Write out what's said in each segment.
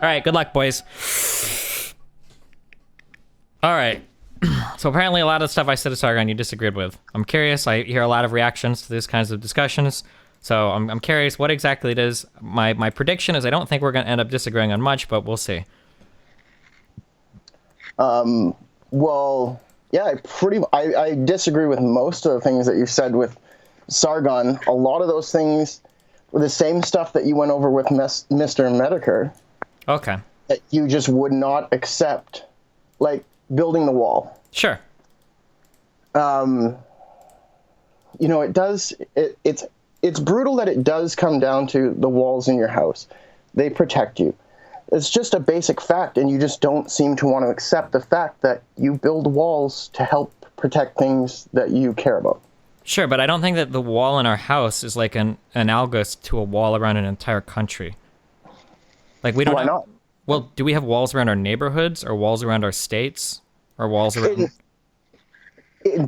right, good luck, boys. All right. So apparently a lot of the stuff I said to Sargon you disagreed with. I'm curious. I hear a lot of reactions to these kinds of discussions. So I'm curious what exactly it is. My prediction is I don't think we're going to end up disagreeing on much, but we'll see. Well, yeah, I disagree with most of the things that you said with Sargon. A lot of those things were the same stuff that you went over with Mr. Medicare. Okay. That you just would not accept, like building the wall. Sure. You know, it's brutal that it does come down to the walls in your house. They protect you. It's just a basic fact, and you just don't seem to want to accept the fact that you build walls to help protect things that you care about. Sure, but I don't think that the wall in our house is like an analogous to a wall around an entire country. Like we don't. Why not? Well, do we have walls around our neighborhoods, or walls around our states, or walls around?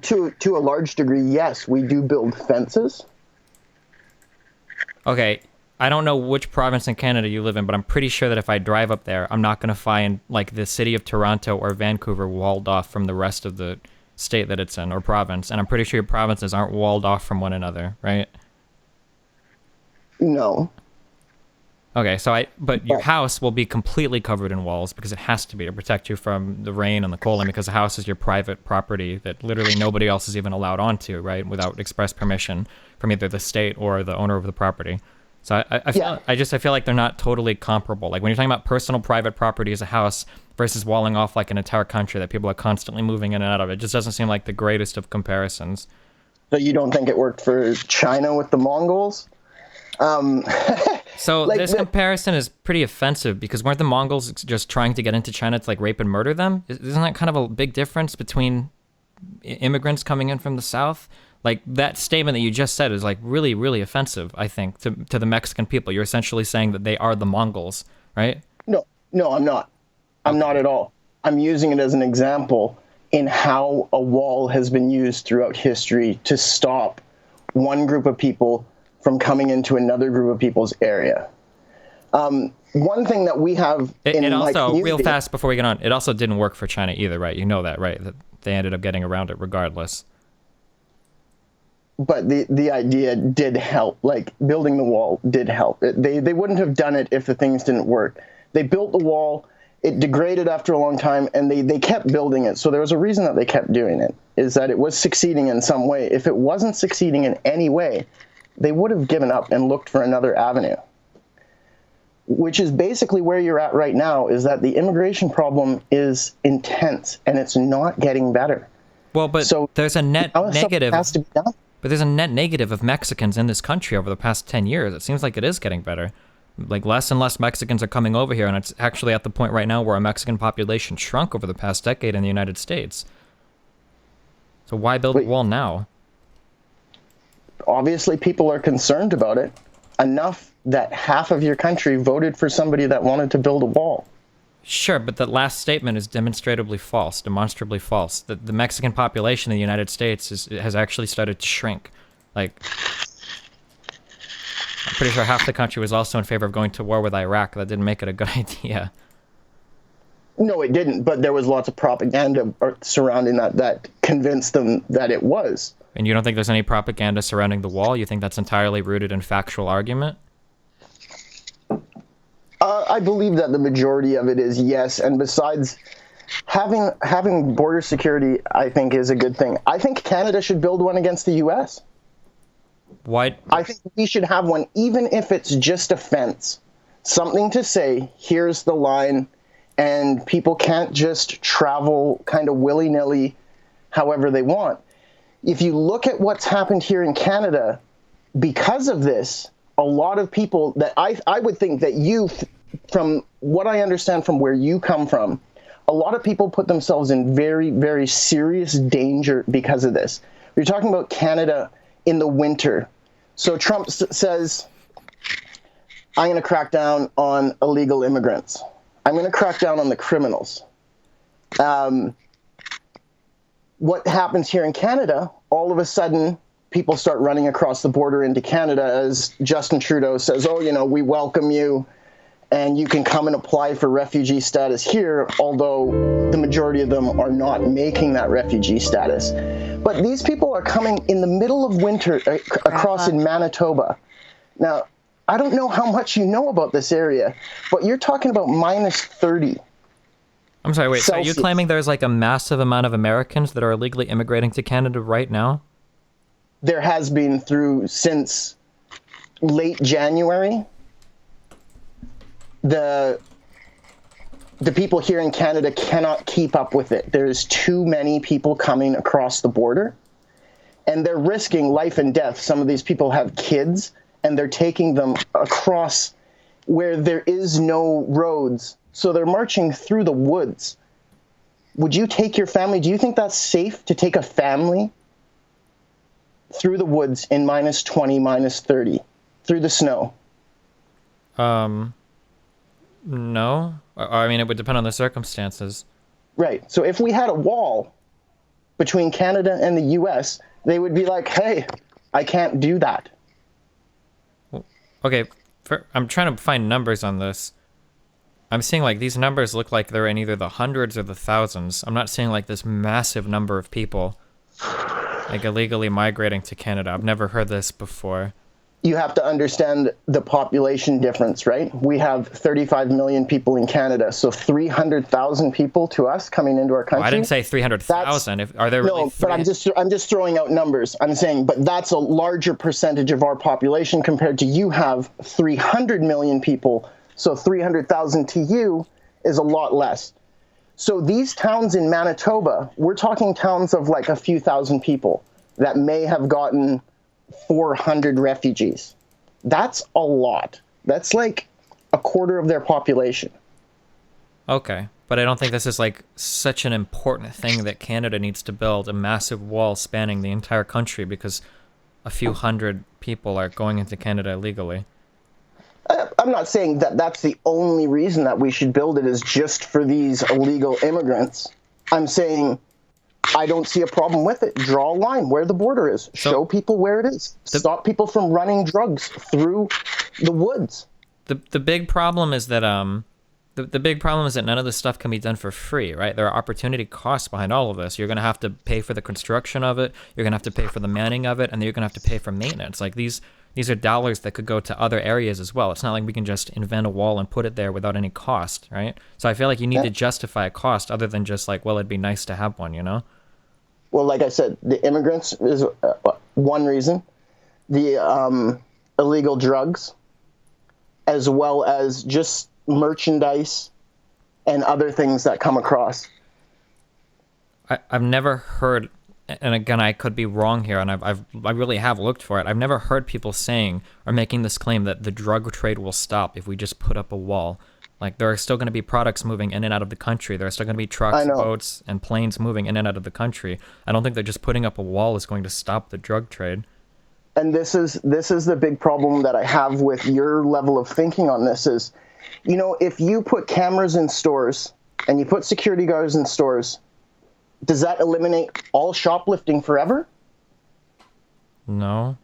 To a large degree, yes, we do build fences. Okay, I don't know which province in Canada you live in, but I'm pretty sure that if I drive up there, I'm not going to find like the city of Toronto or Vancouver walled off from the rest of the state that it's in, or province. And I'm pretty sure your provinces aren't walled off from one another, right? No. Okay, but your house will be completely covered in walls because it has to be to protect you from the rain and the cold, and because the house is your private property that literally nobody else is even allowed onto, right? Without express permission from either the state or the owner of the property. So I feel like they're not totally comparable. Like when you're talking about personal private property as a house versus walling off like an entire country that people are constantly moving in and out of, it just doesn't seem like the greatest of comparisons. So you don't think it worked for China with the Mongols? So like this comparison is pretty offensive because weren't the Mongols just trying to get into China to like rape and murder them? Isn't that kind of a big difference between immigrants coming in from the South? Like that statement that you just said is like really, really offensive, I think, to the Mexican people. You're essentially saying that they are the Mongols, right? No, I'm not. I'm not at all. I'm using it as an example in how a wall has been used throughout history to stop one group of people from coming into another group of people's area. One thing that we have in my community... Real fast before we get on, it also didn't work for China either, right? You know that, right? That they ended up getting around it regardless. But the idea did help. Like, building the wall did help. They wouldn't have done it if the things didn't work. They built the wall, it degraded after a long time, and they kept building it. So there was a reason that they kept doing it, is that it was succeeding in some way. If it wasn't succeeding in any way, they would have given up and looked for another avenue. Which is basically where you're at right now, is that the immigration problem is intense, and it's not getting better. Well, but so there's a net negative... has to be done. But there's a net negative of Mexicans in this country over the past 10 years. It seems like it is getting better. Like less and less Mexicans are coming over here, and it's actually at the point right now where a Mexican population shrunk over the past decade in the United States. So why build a wall now? Obviously, people are concerned about it enough that half of your country voted for somebody that wanted to build a wall. Sure, but that last statement is demonstrably false. The Mexican population in the United States has actually started to shrink. Like, I'm pretty sure half the country was also in favor of going to war with Iraq. That didn't make it a good idea. No, it didn't, but there was lots of propaganda surrounding that convinced them that it was. And you don't think there's any propaganda surrounding the wall? You think that's entirely rooted in factual argument? I believe that the majority of it is yes, and besides, having border security, I think, is a good thing. I think Canada should build one against the U.S. Why? I think we should have one, even if it's just a fence. Something to say, here's the line, and people can't just travel kind of willy-nilly however they want. If you look at what's happened here in Canada, because of this, a lot of people that I would think that you, from what I understand from where you come from, a lot of people put themselves in very, very serious danger because of this. We're talking about Canada in the winter. So Trump says, I'm going to crack down on illegal immigrants. I'm going to crack down on the criminals. What happens here in Canada, all of a sudden, people start running across the border into Canada as Justin Trudeau says, oh, we welcome you. and you can come and apply for refugee status here, although the majority of them are not making that refugee status. But these people are coming in the middle of winter across in Manitoba. Now, I don't know how much you know about this area, but you're talking about minus 30. I'm sorry, wait, so are you Celsius. claiming there's like a massive amount of Americans that are illegally immigrating to Canada right now? There has been since late January. The people here in Canada cannot keep up with it. There's too many people coming across the border, and they're risking life and death. Some of these people have kids, and they're taking them across where there is no roads. So they're marching through the woods. Would you take your family? Do you think that's safe to take a family through the woods in minus 20, minus 30, through the snow? No. I mean, it would depend on the circumstances. Right. So if we had a wall between Canada and the US, they would be like, hey, I can't do that. Okay, I'm trying to find numbers on this. I'm seeing like these numbers look like they're in either the hundreds or the thousands. I'm not seeing like this massive number of people like illegally migrating to Canada. I've never heard this before. You have to understand the population difference, right? We have 35 million people in Canada, so 300,000 people to us coming into our country. Oh, I didn't say 300,000. Are there really but I'm just throwing out numbers. I'm saying, but that's a larger percentage of our population compared to you have 300 million people, so 300,000 to you is a lot less. So these towns in Manitoba, we're talking towns of like a few thousand people that may have gotten 400 refugees. That's a lot. That's like a quarter of their population. Okay, but I don't think this is like such an important thing that Canada needs to build a massive wall spanning the entire country because a few hundred people are going into Canada illegally. I'm not saying that that's the only reason that we should build it is just for these illegal immigrants. I'm saying I don't see a problem with it. Draw a line where the border is. Show people where it is. Stop people from running drugs through the woods. The big problem is that the big problem is that none of this stuff can be done for free, right? There are opportunity costs behind all of this. You're going to have to pay for the construction of it. You're going to have to pay for the manning of it, and then you're going to have to pay for maintenance. Like these are dollars that could go to other areas as well. It's not like we can just invent a wall and put it there without any cost, right? So I feel like you need to justify a cost other than just like, well, it'd be nice to have one, you know? Well, like I said, the immigrants is one reason. The illegal drugs, as well as just merchandise and other things that come across. I've never heard, and again, I could be wrong here, and I really have looked for it. I've never heard people saying or making this claim that the drug trade will stop if we just put up a wall. Like, there are still going to be products moving in and out of the country. There are still going to be trucks, boats, and planes moving in and out of the country. I don't think that just putting up a wall is going to stop the drug trade. And this is the big problem that I have with your level of thinking on this is, you know, if you put cameras in stores and you put security guards in stores, does that eliminate all shoplifting forever? No.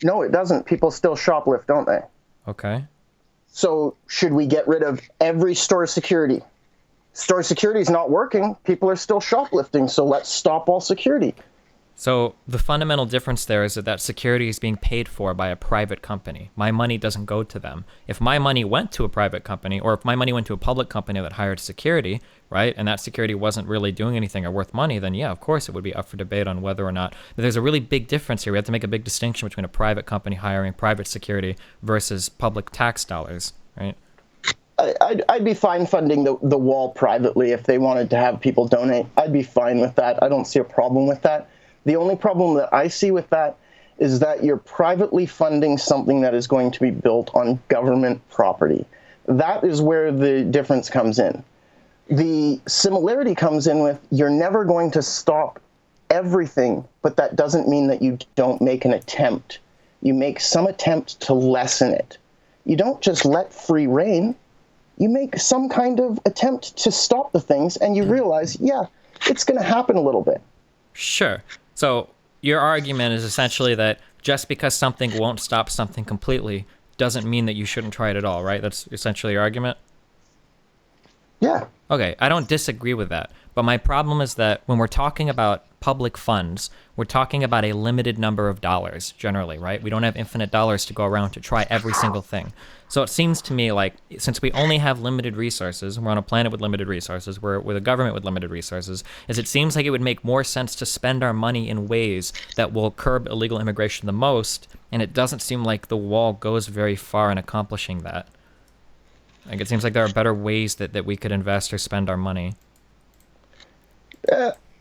No, it doesn't. People still shoplift, don't they? Okay. So should we get rid of every store security? Store security is not working. People are still shoplifting, so let's stop all security. So the fundamental difference there is that security is being paid for by a private company. My money doesn't go to them. If my money went to a private company, or if my money went to a public company that hired security, right, and that security wasn't really doing anything or worth money, then yeah, of course it would be up for debate on whether or not. But there's a really big difference here. We have to make a big distinction between a private company hiring private security versus public tax dollars, right? I'd be fine funding the wall privately if they wanted to have people donate. I'd be fine with that. I don't see a problem with that. The only problem that I see with that is that you're privately funding something that is going to be built on government property. That is where the difference comes in. The similarity comes in with you're never going to stop everything, but that doesn't mean that you don't make an attempt. You make some attempt to lessen it. You don't just let free rein. You make some kind of attempt to stop the things, and you realize, yeah, it's going to happen a little bit. Sure. So your argument is essentially that just because something won't stop something completely doesn't mean that you shouldn't try it at all, right? That's essentially your argument? Yeah. Okay, I don't disagree with that. But my problem is that when we're talking about public funds, we're talking about a limited number of dollars, generally, right? We don't have infinite dollars to go around to try every single thing. So it seems to me like, since we only have limited resources, we're on a planet with limited resources, we're with a government with limited resources, is it seems like it would make more sense to spend our money in ways that will curb illegal immigration the most, and it doesn't seem like the wall goes very far in accomplishing that. Like, it seems like there are better ways that we could invest or spend our money.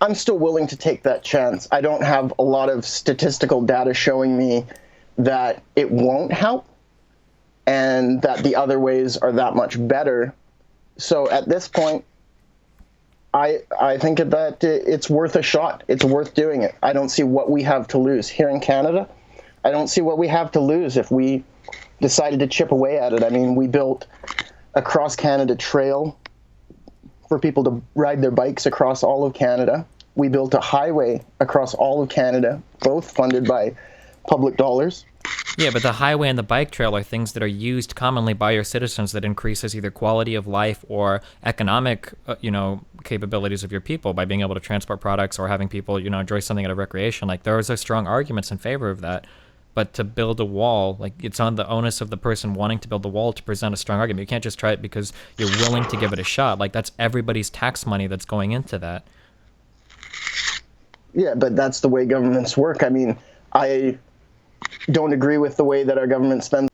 I'm still willing to take that chance. I don't have a lot of statistical data showing me that it won't help and that the other ways are that much better. So at this point, I think that it's worth a shot. It's worth doing it. I don't see what we have to lose. Here in Canada, I don't see what we have to lose if we decided to chip away at it. I mean, we built a cross-Canada trail for people to ride their bikes across all of Canada. We built a highway across all of Canada, both funded by public dollars. Yeah, but the highway and the bike trail are things that are used commonly by your citizens that increases either quality of life or economic, capabilities of your people by being able to transport products or having people, enjoy something at a recreation. Like, there are strong arguments in favor of that. But to build a wall, like, it's on the onus of the person wanting to build the wall to present a strong argument. You can't just try it because you're willing to give it a shot. Like, that's everybody's tax money that's going into that. Yeah, but that's the way governments work. I mean, I don't agree with the way that our government spends.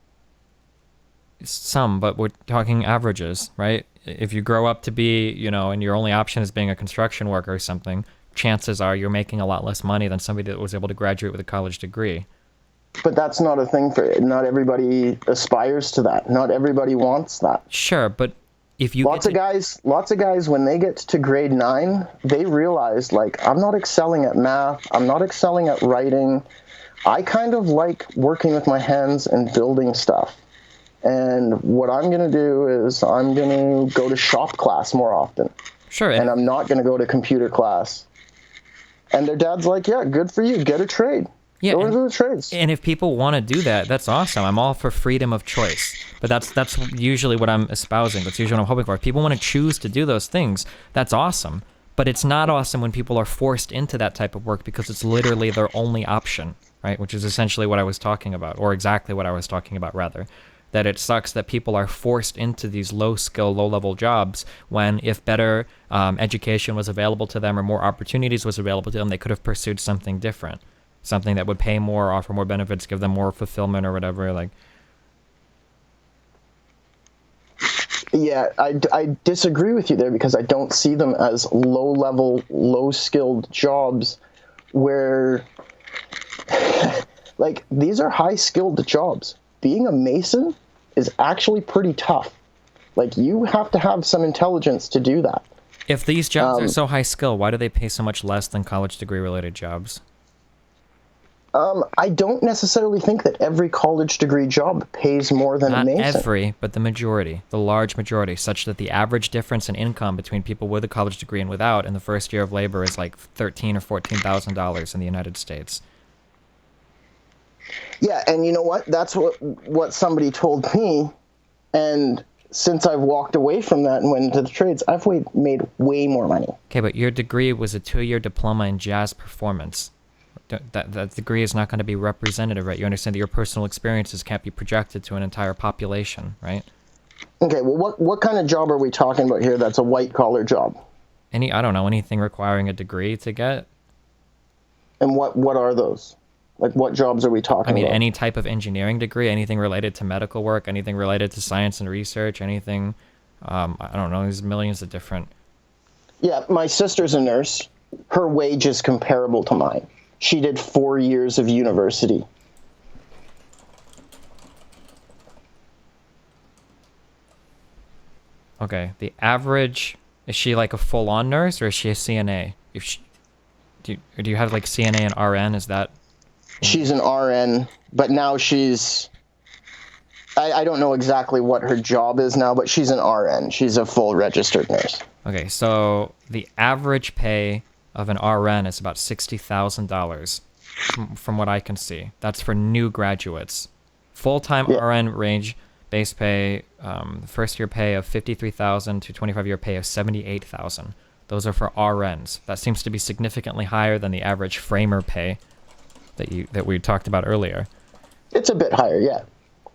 Some, but we're talking averages, right? If you grow up to be, and your only option is being a construction worker or something, chances are you're making a lot less money than somebody that was able to graduate with a college degree. But that's not a thing for not everybody aspires to that. Not everybody wants that. Sure, but if you lots of guys when they get to grade 9, they realize, like, I'm not excelling at math, I'm not excelling at writing. I kind of like working with my hands and building stuff. And what I'm going to do is I'm going to go to shop class more often. Sure. And I'm not going to go to computer class. And their dad's like, yeah, good for you, get a trade. Yeah, go into the trades. And if people want to do that, that's awesome. I'm all for freedom of choice. But that's usually what I'm espousing. That's usually what I'm hoping for. If people want to choose to do those things, that's awesome. But it's not awesome when people are forced into that type of work because it's literally their only option, right? Which is essentially what I was talking about, or exactly what I was talking about, rather. That it sucks that people are forced into these low-skill, low-level jobs when if better education was available to them or more opportunities was available to them, they could have pursued something different. Something that would pay more, offer more benefits, give them more fulfillment or whatever. Like, yeah, I disagree with you there because I don't see them as low-level, low-skilled jobs where, like, these are high-skilled jobs. Being a mason is actually pretty tough. Like, you have to have some intelligence to do that. If these jobs are so high-skill, why do they pay so much less than college degree-related jobs? I don't necessarily think that every college degree job pays more than a mason. Not every, but the majority, the large majority, such that the average difference in income between people with a college degree and without in the first year of labor is like $13,000 or $14,000 in the United States. Yeah, and you know what? That's what somebody told me, and since I've walked away from that and went into the trades, I've made way more money. Okay, but your degree was a 2-year diploma in jazz performance. That degree is not going to be representative, right? You understand that your personal experiences can't be projected to an entire population, right? Okay, well, what kind of job are we talking about here that's a white-collar job? I don't know, anything requiring a degree to get? And what are those? Like, what jobs are we talking about? Any type of engineering degree, anything related to medical work, anything related to science and research, anything, I don't know, there's millions of different... Yeah, my sister's a nurse. Her wage is comparable to mine. She did 4 years of university. Okay, the average, is she like a full-on nurse or is she a CNA? Do you have like CNA and RN? Is that? She's an RN, but now she's, I don't know exactly what her job is now, but she's an RN. She's a full registered nurse. Okay, so the average pay of an RN is about $60,000 from what I can see. That's for new graduates. Full-time Yeah. RN range base pay, first year pay of 53,000 to 25-year pay of 78,000. Those are for RNs. That seems to be significantly higher than the average framer pay that we talked about earlier. It's a bit higher, yeah.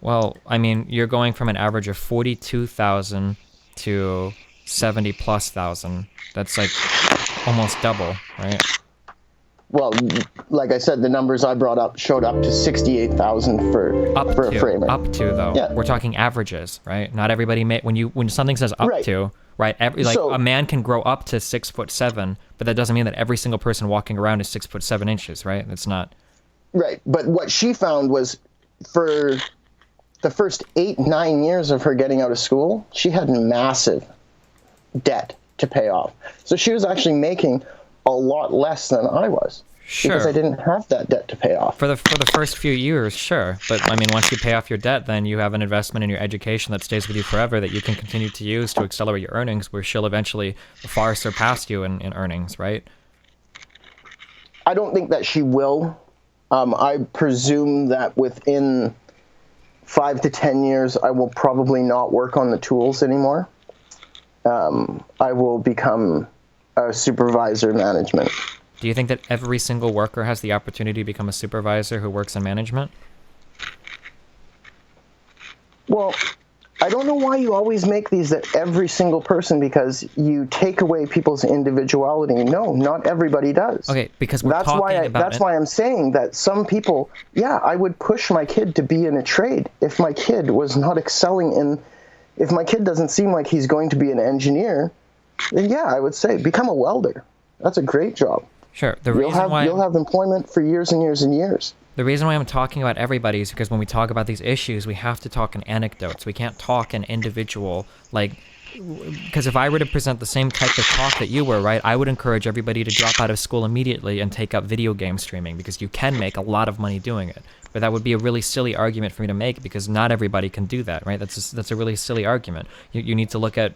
Well, I mean, you're going from an average of 42,000 to 70 plus thousand. That's like almost double, right? Well, like I said, the numbers I brought up showed up to 68,000 for a framer. Up to though. Yeah. We're talking averages, right? Not everybody when something says up Right. to, right? A man can grow up to 6'7", but that doesn't mean that every single person walking around is 6'7" inches, right? It's not. Right, but what she found was for the first 8-9 years of her getting out of school, she had massive debt to pay off. So she was actually making a lot less than I was. Sure. Because I didn't have that debt to pay off. For the first few years, sure. But I mean, once you pay off your debt, then you have an investment in your education that stays with you forever that you can continue to use to accelerate your earnings, where she'll eventually far surpass you in earnings, right? I don't think that she will. I presume that within 5 to 10 years, I will probably not work on the tools anymore. I will become a supervisor management. Do you think that every single worker has the opportunity to become a supervisor who works in management? Well, I don't know why you always make these that every single person, because you take away people's individuality. No, not everybody does. Okay, because that's why I'm saying that some people, yeah, I would push my kid to be in a trade if my kid was not excelling in. If my kid doesn't seem like he's going to be an engineer, then yeah, I would say become a welder. That's a great job. Sure. You'll have employment for years and years and years. The reason why I'm talking about everybody is because when we talk about these issues, we have to talk in anecdotes. We can't talk in individual, because if I were to present the same type of talk that you were, right, I would encourage everybody to drop out of school immediately and take up video game streaming, because you can make a lot of money doing it. But that would be a really silly argument for me to make, because not everybody can do that, right? That's a really silly argument. You need to look at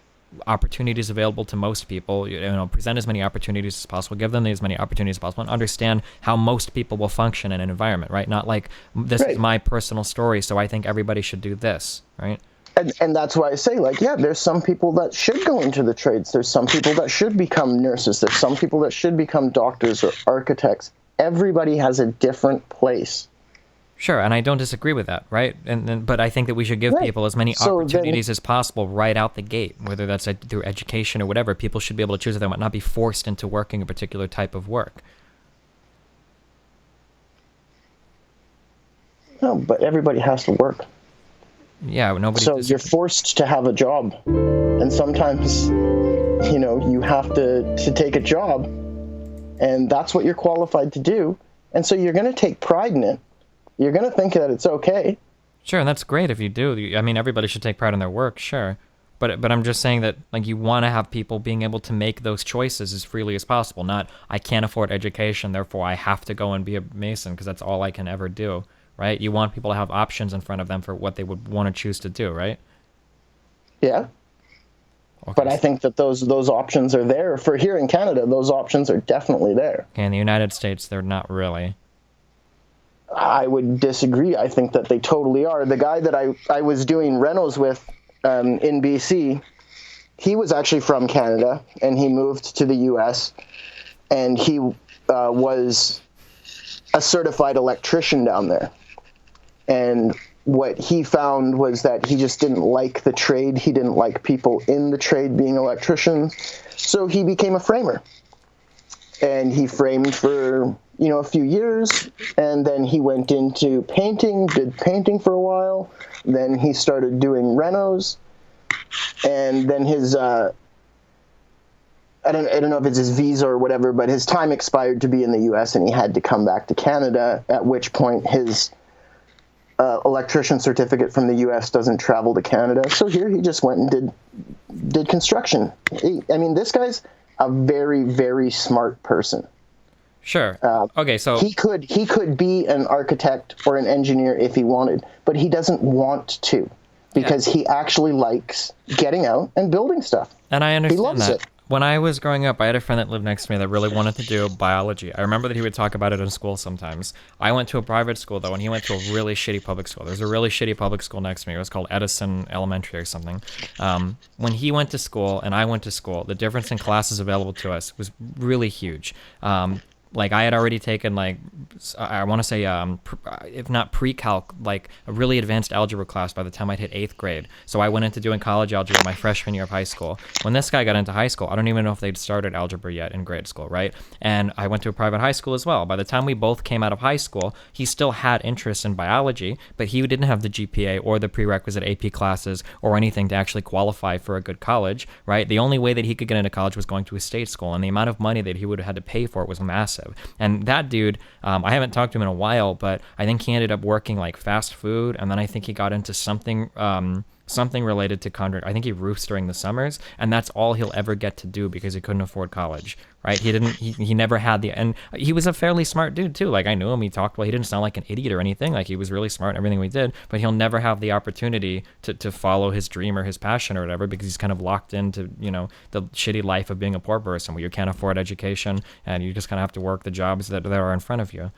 opportunities available to most people, present as many opportunities as possible, give them as many opportunities as possible, and understand how most people will function in an environment, right? Not like, this is my personal story, so I think everybody should do this, right? And that's why I say, there's some people that should go into the trades. There's some people that should become nurses. There's some people that should become doctors or architects. Everybody has a different place. Sure, and I don't disagree with that, right? But I think that we should give people as many opportunities as possible right out the gate, whether that's through education or whatever. People should be able to choose them, not be forced into working a particular type of work. No, but everybody has to work. Yeah, nobody. So you're forced to have a job, and sometimes, you have to take a job, and that's what you're qualified to do, and so you're going to take pride in it. You're going to think that it's okay. Sure, and that's great if you do. I mean, everybody should take pride in their work, sure. But I'm just saying that, you want to have people being able to make those choices as freely as possible. Not, I can't afford education, therefore I have to go and be a mason because that's all I can ever do, right? You want people to have options in front of them for what they would want to choose to do, right? Yeah. Okay. But I think that those options are there. For here in Canada, those options are definitely there. Okay, in the United States, they're not really. I would disagree. I think that they totally are. The guy that I was doing renos with in BC, he was actually from Canada, and he moved to the U.S., and he was a certified electrician down there. And what he found was that he just didn't like the trade. He didn't like people in the trade being electricians. So he became a framer. And he framed for a few years, and then he went into painting, did painting for a while, then he started doing renos, and then his, I don't know if it's his visa or whatever, but his time expired to be in the U.S., and he had to come back to Canada, at which point his electrician certificate from the U.S. doesn't travel to Canada, so here he just went and did construction. This guy's a very, very smart person. Sure. Okay, so he could be an architect or an engineer if he wanted, but he doesn't want to, because he actually likes getting out and building stuff. And I understand he loves that. it. when I was growing up, I had a friend that lived next to me that really wanted to do biology. I remember that he would talk about it in school sometimes. I went to a private school, though, and he went to a really shitty public school. There's a really shitty public school next to me. It was called Edison Elementary or something. When he went to school and I went to school, the difference in classes available to us was really huge. Like I had already taken like I want to say if not pre-calc, like a really advanced algebra class by the time I'd hit 8th grade. So I went into doing college algebra my freshman year of high school. When this guy got into high school, I don't even know if they'd started algebra yet in grade school, right? And I went to a private high school as well. By the time we both came out of high school, he still had interest in biology, but he didn't have the GPA or the prerequisite AP classes or anything to actually qualify for a good college, right? The only way that he could get into college was going to a state school, and the amount of money that he would have had to pay for it was massive. And that dude, I haven't talked to him in a while, but I think he ended up working like fast food, and then I think he got into something related to contract. I think he roofs during the summers, and that's all he'll ever get to do because he couldn't afford college, right? He never had and he was a fairly smart dude too. Like I knew him, he talked well, he didn't sound like an idiot or anything. Like he was really smart in everything we did, but he'll never have the opportunity to follow his dream or his passion or whatever because he's kind of locked into, the shitty life of being a poor person where you can't afford education and you just kind of have to work the jobs that are in front of you.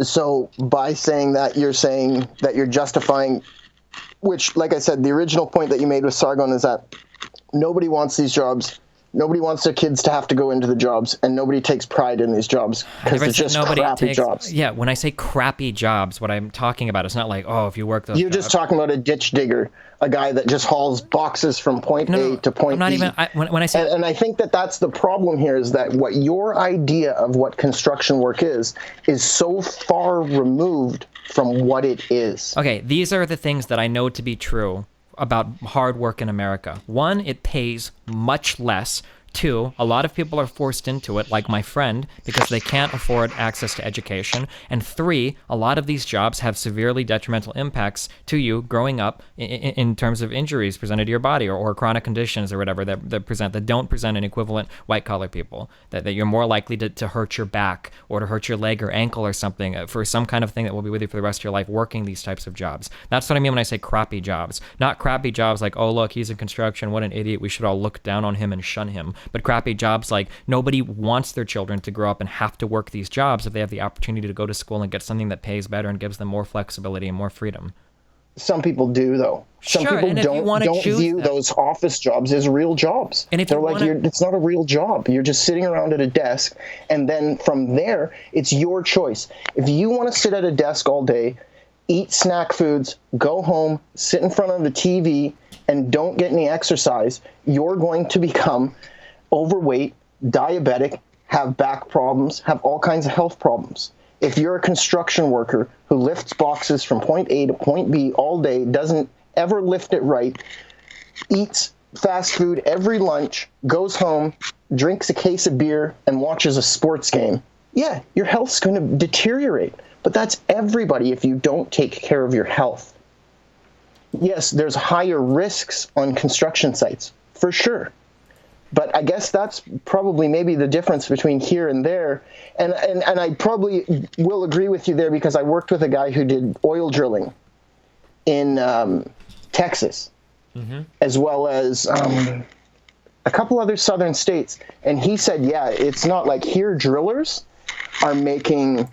So by saying that, you're saying that you're justifying, which, like I said, the original point that you made with Sargon is that nobody wants these jobs. Nobody wants their kids to have to go into the jobs, and nobody takes pride in these jobs because it's just crappy jobs. Yeah, when I say crappy jobs, what I'm talking about is not like, oh, if you work those You're jobs. just talking about a ditch digger, a guy that just hauls boxes from point A to point B. When I say... And I think that that's the problem here is that what your idea of what construction work is so far removed from what it is. Okay, these are the things that I know to be true about hard work in America. 1, it pays much less. 2, a lot of people are forced into it, like my friend, because they can't afford access to education. And 3, a lot of these jobs have severely detrimental impacts to you growing up in terms of injuries presented to your body or chronic conditions or whatever that don't present an equivalent white-collar people. That you're more likely to hurt your back or to hurt your leg or ankle or something for some kind of thing that will be with you for the rest of your life working these types of jobs. That's what I mean when I say crappy jobs. Not crappy jobs like, oh, look, he's in construction, what an idiot, we should all look down on him and shun him. But crappy jobs like nobody wants their children to grow up and have to work these jobs if they have the opportunity to go to school and get something that pays better and gives them more flexibility and more freedom. Some people do, though. Some people don't view those office jobs as real jobs. And if they're like, it's not a real job. You're just sitting around at a desk, and then from there, it's your choice. If you want to sit at a desk all day, eat snack foods, go home, sit in front of the TV, and don't get any exercise, you're going to become overweight, diabetic, have back problems, have all kinds of health problems. If you're a construction worker who lifts boxes from point A to point B all day, doesn't ever lift it right, eats fast food every lunch, goes home, drinks a case of beer, and watches a sports game, yeah, your health's going to deteriorate. But that's everybody if you don't take care of your health. Yes, there's higher risks on construction sites, for sure. But I guess that's probably maybe the difference between here and there. And I probably will agree with you there because I worked with a guy who did oil drilling in Texas, as well as a couple other southern states. And he said, yeah, it's not like here drillers are making,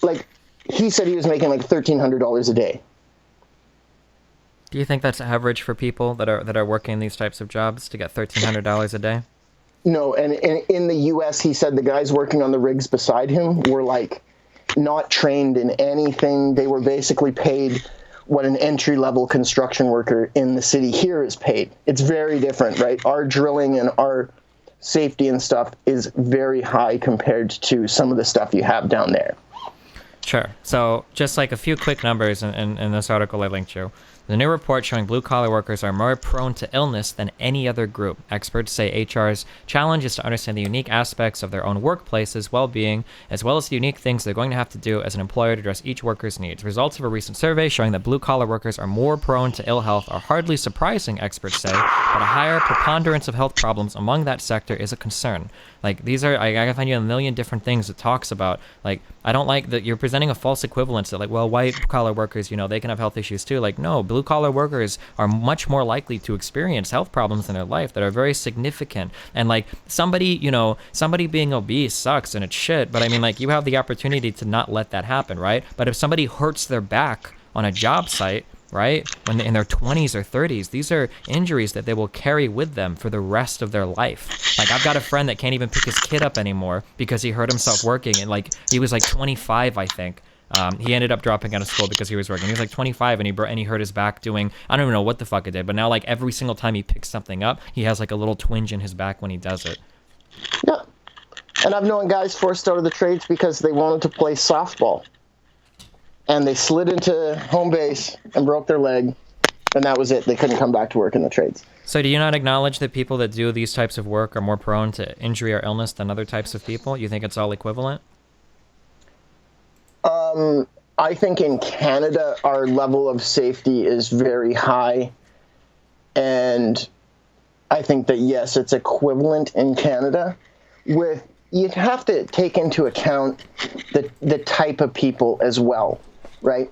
like, he said he was making like $1,300 a day. Do you think that's average for people that are working these types of jobs to get $1,300 a day? No, and in the U.S., he said the guys working on the rigs beside him were like not trained in anything. They were basically paid what an entry-level construction worker in the city here is paid. It's very different, right? Our drilling and our safety and stuff is very high compared to some of the stuff you have down there. Sure. So just like a few quick numbers in this article I linked you. The new report showing blue-collar workers are more prone to illness than any other group. Experts say HR's challenge is to understand the unique aspects of their own workplace's well-being, as well as the unique things they're going to have to do as an employer to address each worker's needs. Results of a recent survey showing that blue-collar workers are more prone to ill health are hardly surprising, experts say, but a higher preponderance of health problems among that sector is a concern. Like, these are, I can find you a million different things it talks about. Like, I don't like that you're presenting a false equivalence that, like, well, white-collar workers, they can have health issues too. Like, no, blue Blue collar workers are much more likely to experience health problems in their life that are very significant. And like somebody being obese sucks and it's shit, but I mean, like, you have the opportunity to not let that happen, right? But if somebody hurts their back on a job site, right, when they're in their 20s or 30s, these are injuries that they will carry with them for the rest of their life. Like, I've got a friend that can't even pick his kid up anymore because he hurt himself working, and like he was like 25, I think. He ended up dropping out of school because he was working. He was like 25, and he hurt his back doing, I don't even know what the fuck it did, but now like every single time he picks something up, he has like a little twinge in his back when he does it. Yeah, and I've known guys forced out of the trades because they wanted to play softball, and they slid into home base and broke their leg, and that was it. They couldn't come back to work in the trades. So do you not acknowledge that people that do these types of work are more prone to injury or illness than other types of people? You think it's all equivalent? I think in Canada, our level of safety is very high. And I think that, yes, it's equivalent in Canada. You'd have to take into account the type of people as well, right?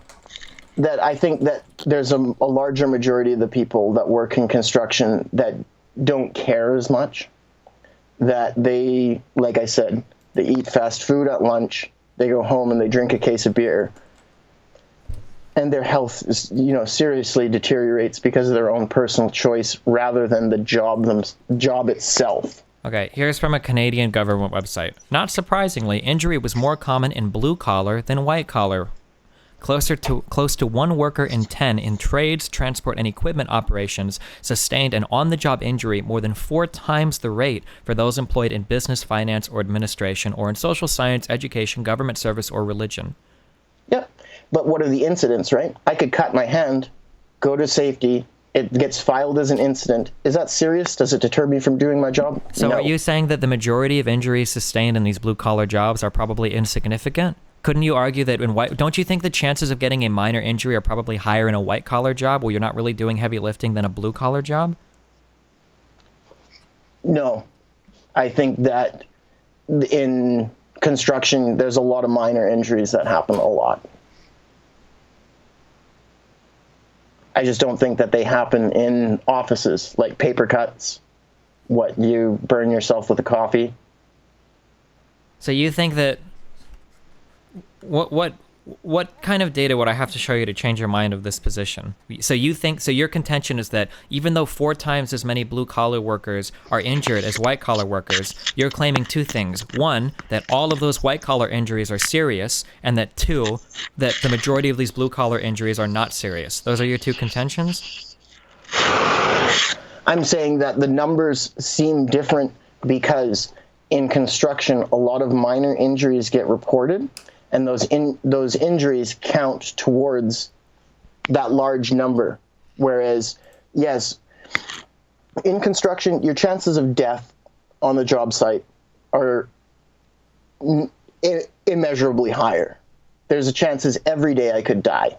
That I think that there's a larger majority of the people that work in construction that don't care as much. That they, like I said, they eat fast food at lunch. They go home and they drink a case of beer, and their health is, seriously deteriorates because of their own personal choice rather than the job itself. Okay, here's from a Canadian government website. Not surprisingly, injury was more common in blue collar than white collar. Close to 1 worker in 10 in trades, transport, and equipment operations sustained an on-the-job injury more than 4 times the rate for those employed in business, finance, or administration, or in social science, education, government service, or religion. Yep. But what are the incidents, right? I could cut my hand, go to safety, it gets filed as an incident. Is that serious? Does it deter me from doing my job? So No. Are you saying that the majority of injuries sustained in these blue-collar jobs are probably insignificant? Couldn't you argue that don't you think the chances of getting a minor injury are probably higher in a white-collar job where you're not really doing heavy lifting than a blue-collar job? No. I think that in construction, there's a lot of minor injuries that happen a lot. I just don't think that they happen in offices, like paper cuts, you burn yourself with a coffee. So you think that what kind of data would I have to show you to change your mind of this position? So your contention is that even though 4 times as many blue-collar workers are injured as white-collar workers, you're claiming 2 things. 1, that all of those white-collar injuries are serious, and that 2, that the majority of these blue-collar injuries are not serious. Those are your 2 contentions? I'm saying that the numbers seem different because in construction, a lot of minor injuries get reported, and those injuries count towards that large number. Whereas, yes, in construction, your chances of death on the job site are immeasurably higher. There's a chances every day I could die.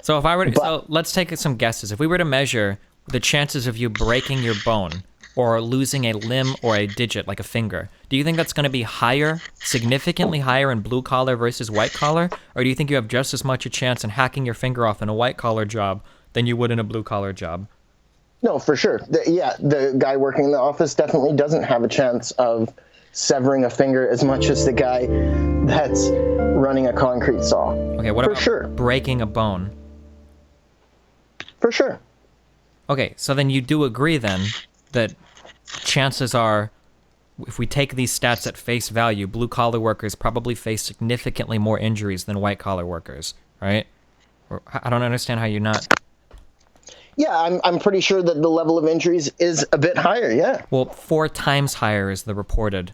So so let's take some guesses. If we were to measure the chances of you breaking your bone or losing a limb or a digit, like a finger, do you think that's going to be higher, significantly higher in blue collar versus white collar? Or do you think you have just as much a chance in hacking your finger off in a white collar job than you would in a blue collar job? No, for sure. The guy working in the office definitely doesn't have a chance of severing a finger as much as the guy that's running a concrete saw. Okay, what about breaking a bone? For sure. Okay, so then you do agree then that chances are, if we take these stats at face value, blue-collar workers probably face significantly more injuries than white-collar workers, right? I don't understand how you're not... Yeah, I'm pretty sure that the level of injuries is a bit higher, yeah. Well, 4 times higher is the reported.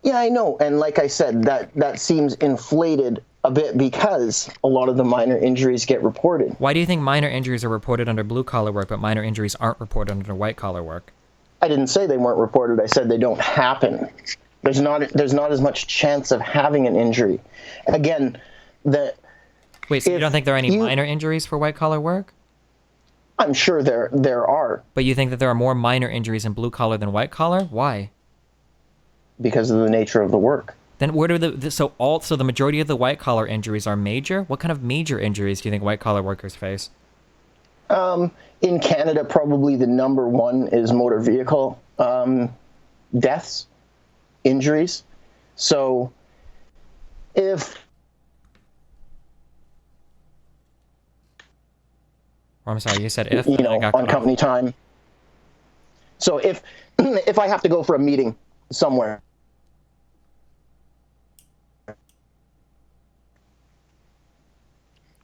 Yeah, I know, and like I said, that seems inflated a bit because a lot of the minor injuries get reported. Why do you think minor injuries are reported under blue-collar work, but minor injuries aren't reported under white-collar work? I didn't say they weren't reported. I said they don't happen. There's not as much chance of having an injury. Again, Wait, so you don't think there are any minor injuries for white-collar work? I'm sure there are. But you think that there are more minor injuries in blue-collar than white-collar? Why? Because of the nature of the work. Then where do so the majority of the white-collar injuries are major? What kind of major injuries do you think white-collar workers face? In Canada, probably the number one is motor vehicle deaths, injuries. So if... I'm sorry, you said if, you know, on company time. So if I have to go for a meeting somewhere,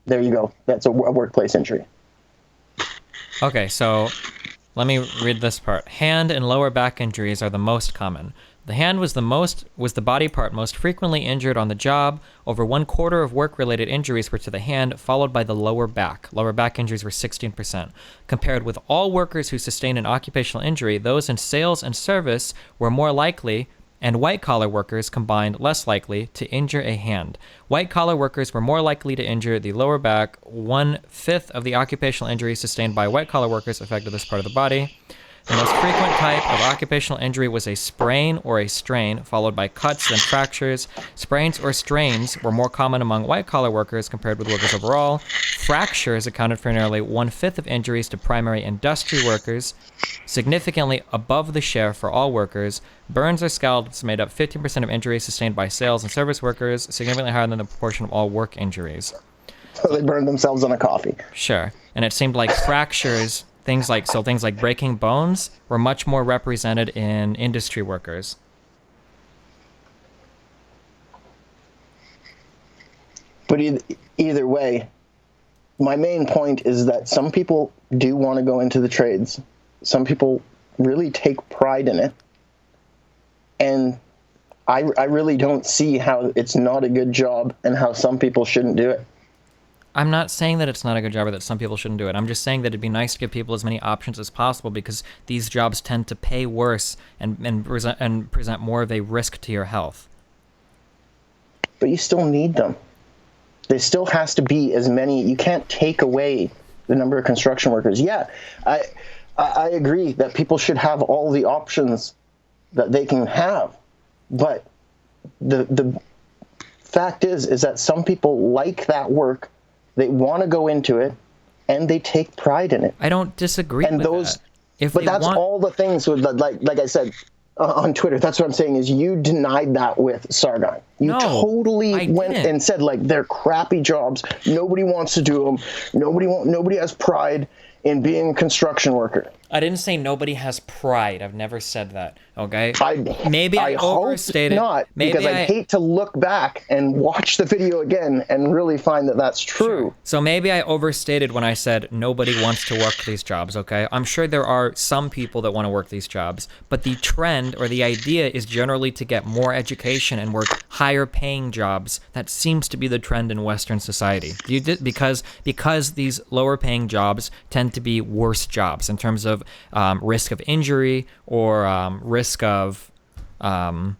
there you go. That's a workplace injury. Okay, so let me read this part. Hand and lower back injuries are the most common. The hand was the body part most frequently injured on the job. Over 1/4 of work-related injuries were to the hand, followed by the lower back. Lower back injuries were 16%. Compared with all workers who sustained an occupational injury, those in sales and service were more likely, and white-collar workers combined less likely, to injure a hand. White-collar workers were more likely to injure the lower back. 1/5 of the occupational injuries sustained by white-collar workers affected this part of the body. The most frequent type of occupational injury was a sprain or a strain, followed by cuts and fractures. Sprains or strains were more common among white-collar workers compared with workers overall. Fractures accounted for nearly 1/5 of injuries to primary industry workers, significantly above the share for all workers. Burns or scalds made up 15% of injuries sustained by sales and service workers, significantly higher than the proportion of all work injuries. So they burned themselves on a coffee. Sure. And it seemed like fractures... Things like breaking bones were much more represented in industry workers. But either way, my main point is that some people do want to go into the trades. Some people really take pride in it. And I really don't see how it's not a good job and how some people shouldn't do it. I'm not saying that it's not a good job or that some people shouldn't do it. I'm just saying that it'd be nice to give people as many options as possible because these jobs tend to pay worse and present more of a risk to your health. But you still need them. There still has to be as many. You can't take away the number of construction workers. Yeah, I agree that people should have all the options that they can have. But the fact is that some people like that work. They want to go into it, and they take pride in it. I don't disagree with that. But that's all the things with, like I said on Twitter. That's what I'm saying is you denied that with Sargon. You totally went and said like they're crappy jobs. Nobody wants to do them. Nobody has pride in being a construction worker. I didn't say nobody has pride. I've never said that. Okay. Maybe I overstated. Not because I hate to look back and watch the video again and really find that that's true. Sure. So maybe I overstated when I said nobody wants to work these jobs. Okay. I'm sure there are some people that want to work these jobs, but the trend or the idea is generally to get more education and work higher paying jobs. That seems to be the trend in Western society. Because these lower paying jobs tend to be worse jobs in terms of risk of injury or risk of or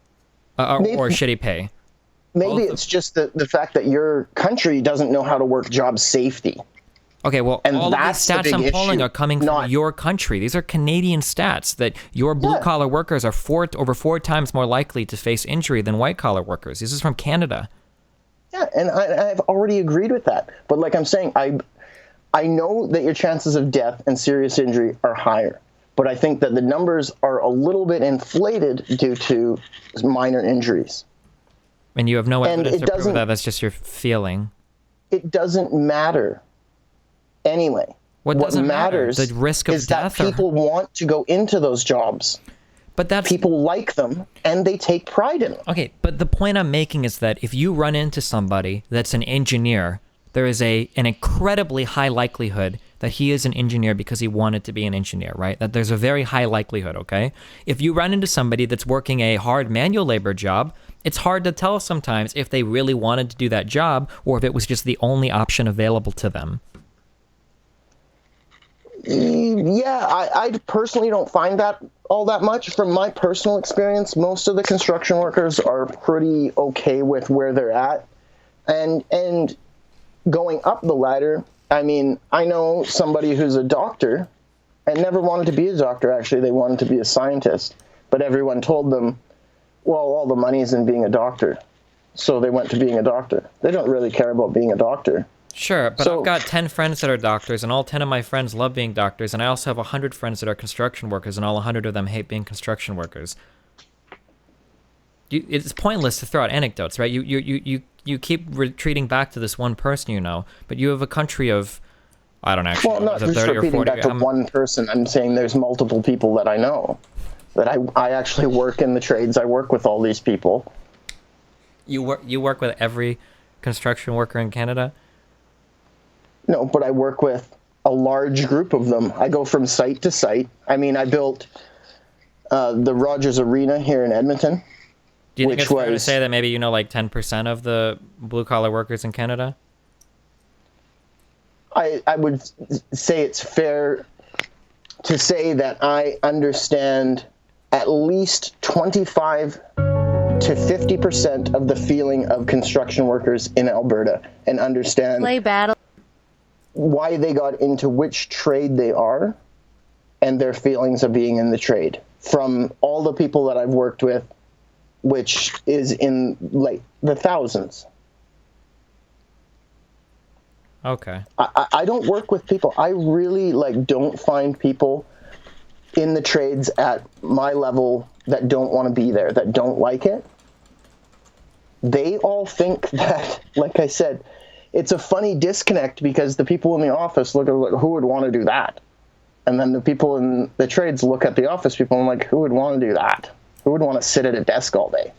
shitty pay. Maybe it's just the fact that your country doesn't know how to work job safety. Okay, well, and all of these stats I'm pulling are coming from your country. These are Canadian stats that your blue-collar workers are over 4 times more likely to face injury than white-collar workers. This is from Canada. Yeah, and I've already agreed with that. But like I'm saying, I know that your chances of death and serious injury are higher, but I think that the numbers are a little bit inflated due to minor injuries. And you have no evidence to prove that. That's just your feeling. It doesn't matter anyway. What matters the risk of is death that people want to go into those jobs. But people like them and they take pride in them. Okay, but the point I'm making is that if you run into somebody that's an engineer, there is an incredibly high likelihood that he is an engineer because he wanted to be an engineer, right? That there's a very high likelihood, okay? If you run into somebody that's working a hard manual labor job, it's hard to tell sometimes if they really wanted to do that job or if it was just the only option available to them. Yeah, I personally don't find that all that much. From my personal experience, most of the construction workers are pretty okay with where they're at. And going up the ladder, I mean, I know somebody who's a doctor and never wanted to be a doctor, actually. They wanted to be a scientist. But everyone told them, well, all the money is in being a doctor. So they went to being a doctor. They don't really care about being a doctor. Sure, but So, I've got 10 friends that are doctors, and all 10 of my friends love being doctors, and I also have 100 friends that are construction workers, and all 100 of them hate being construction workers. It's pointless to throw out anecdotes, right? You keep retreating back to this one person you know, but you have a country of, I don't actually well, know, not is it just 30 or repeating 40? back to one person. I'm saying there's multiple people that I know. That I actually work in the trades. I work with all these people. You work with every construction worker in Canada? No, but I work with a large group of them. I go from site to site. I mean, I built the Rogers Arena here in Edmonton. Do you think it's fair to say that maybe you know like 10% of the blue-collar workers in Canada? I would say it's fair to say that I understand at least 25 to 50% of the feeling of construction workers in Alberta and understand why they got into which trade they are and their feelings of being in the trade. From all the people that I've worked with, which is in like the thousands. Okay. I don't work with people. I really don't find people in the trades at my level that don't want to be there, that don't like it. They all think that, like I said, it's a funny disconnect because the people in the office look at who would want to do that. And then the people in the trades look at the office people and like, who would want to do that? Who would want to sit at a desk all day?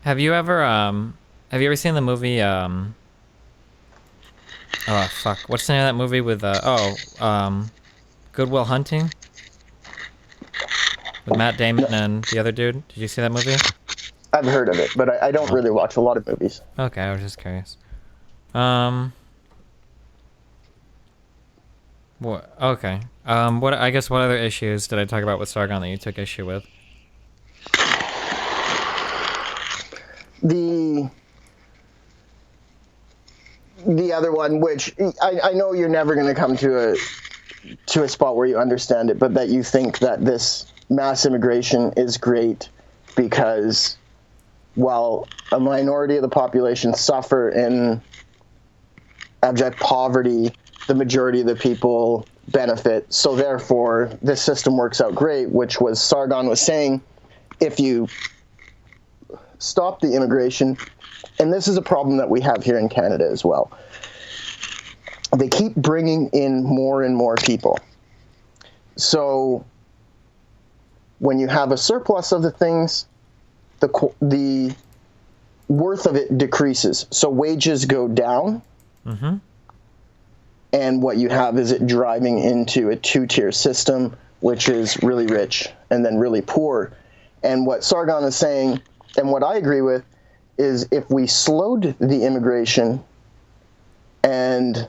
Have you ever seen the movie oh fuck, what's the name of that movie with Good Will Hunting? With Matt Damon and the other dude? Did you see that movie? I've heard of it, but I don't really watch a lot of movies. Okay, I was just curious. What? Okay. What other issues did I talk about with Sargon that you took issue with? The other one, which I know you're never going to come to a spot where you understand it, but that you think that this mass immigration is great because while a minority of the population suffer in abject poverty, the majority of the people benefit. So therefore, this system works out great, which was Sargon was saying, if you stop the immigration, and this is a problem that we have here in Canada as well, they keep bringing in more and more people. So when you have a surplus of the things, the worth of it decreases. So wages go down. Mm-hmm. And what you have is it driving into a two-tier system, which is really rich and then really poor. And what Sargon is saying, and what I agree with, is if we slowed the immigration and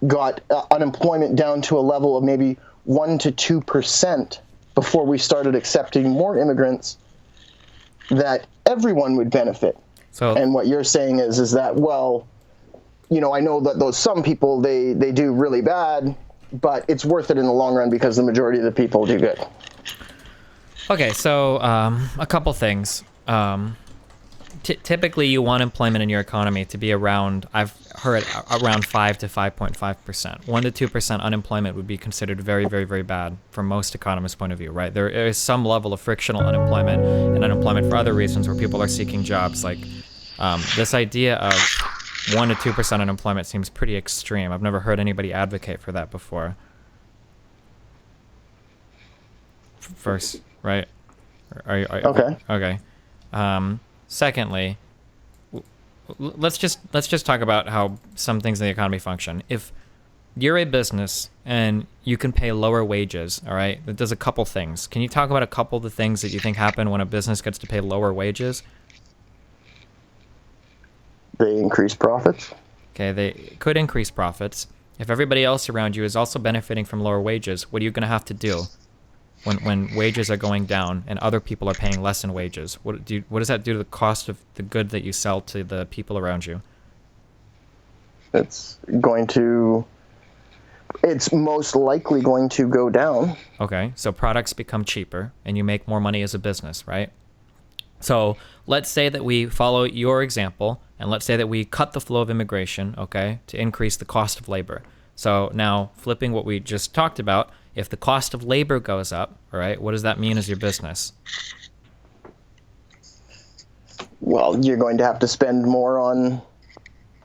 got unemployment down to a level of maybe 1% to 2% before we started accepting more immigrants, that everyone would benefit. So, and what you're saying is that, well, you know, I know that those some people, they do really bad, but it's worth it in the long run because the majority of the people do good. Okay, so a couple things. Typically, you want employment in your economy to be around, I've heard, around 5 to 5.5%. 1 to 2% unemployment would be considered very, very, very bad from most economists' point of view, right? There is some level of frictional unemployment and unemployment for other reasons where people are seeking jobs. Like this idea of 1 to 2% unemployment seems pretty extreme. I've never heard anybody advocate for that before. First, right? Okay. Okay. Secondly, let's just talk about how some things in the economy function. If you're a business and you can pay lower wages, all right, that does a couple things. Can you talk about a couple of the things that you think happen when a business gets to pay lower wages? They increase profits. Okay, they could increase profits. If everybody else around you is also benefiting from lower wages, what are you going to have to do when wages are going down and other people are paying less in wages? What does that do to the cost of the good that you sell to the people around you? It's most likely going to go down. Okay, so products become cheaper and you make more money as a business, right? So let's say that we follow your example And let's say that we cut the flow of immigration, okay, to increase the cost of labor. So now, flipping what we just talked about, if the cost of labor goes up, all right, what does that mean as your business? Well, you're going to have to spend more on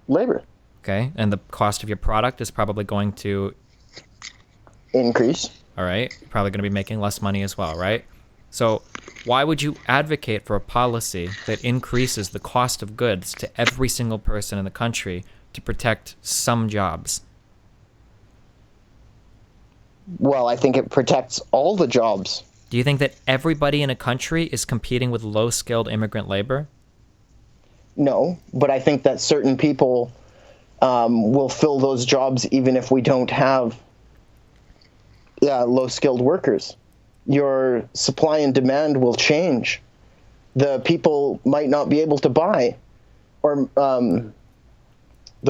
labor. Okay, and the cost of your product is probably going to increase. All right, probably going to be making less money as well, right? So why would you advocate for a policy that increases the cost of goods to every single person in the country to protect some jobs? Well, I think it protects all the jobs. Do you think that everybody in a country is competing with low-skilled immigrant labor? No, but I think that certain people will fill those jobs even if we don't have low-skilled workers. Your supply and demand will change. The people might not be able to buy, or the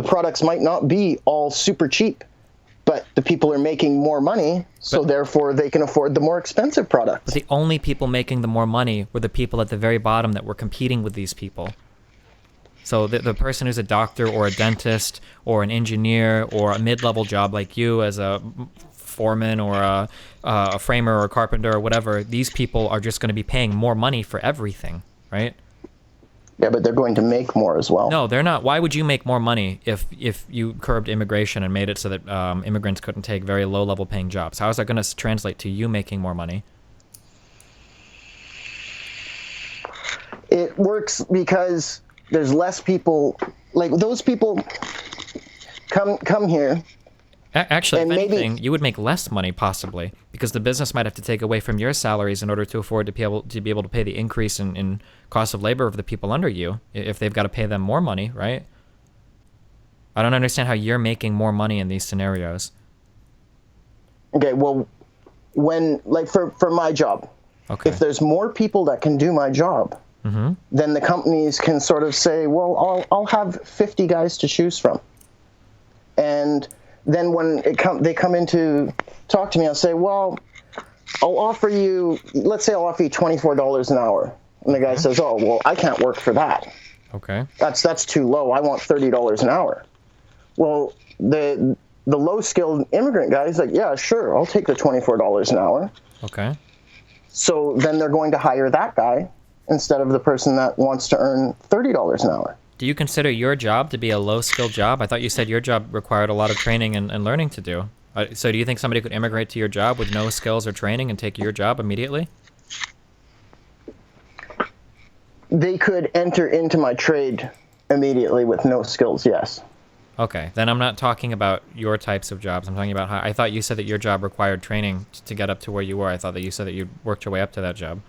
products might not be all super cheap, but the people are making more money, so therefore they can afford the more expensive products. But the only people making the more money were the people at the very bottom that were competing with these people. So the person who's a doctor or a dentist or an engineer or a mid-level job like you as a foreman or a framer or a carpenter or whatever, these people are just going to be paying more money for everything, right? Yeah, but they're going to make more as well. No, they're not. Why would you make more money if you curbed immigration and made it so that immigrants couldn't take very low-level paying jobs? How is that going to translate to you making more money? It works because there's less people, like those people come here. Actually, if anything, you would make less money possibly because the business might have to take away from your salaries in order to afford to be able to pay the increase in cost of labor of the people under you if they've got to pay them more money, right? I don't understand how you're making more money in these scenarios. Okay, well, when, like for my job, okay, if there's more people that can do my job, then the companies can sort of say, well, I'll have 50 guys to choose from. And then when they come in to talk to me, I'll say, well, let's say I'll offer you $24 an hour. And the guy says, oh, well, I can't work for that. Okay. That's too low. I want $30 an hour. Well, the low-skilled immigrant guy is like, yeah, sure, I'll take the $24 an hour. Okay. So then they're going to hire that guy instead of the person that wants to earn $30 an hour. Do you consider your job to be a low-skilled job? I thought you said your job required a lot of training and learning to do. So do you think somebody could immigrate to your job with no skills or training and take your job immediately? They could enter into my trade immediately with no skills, yes. Okay, then I'm not talking about your types of jobs. I'm talking about how I thought you said that your job required training to get up to where you were. I thought that you said that you worked your way up to that job.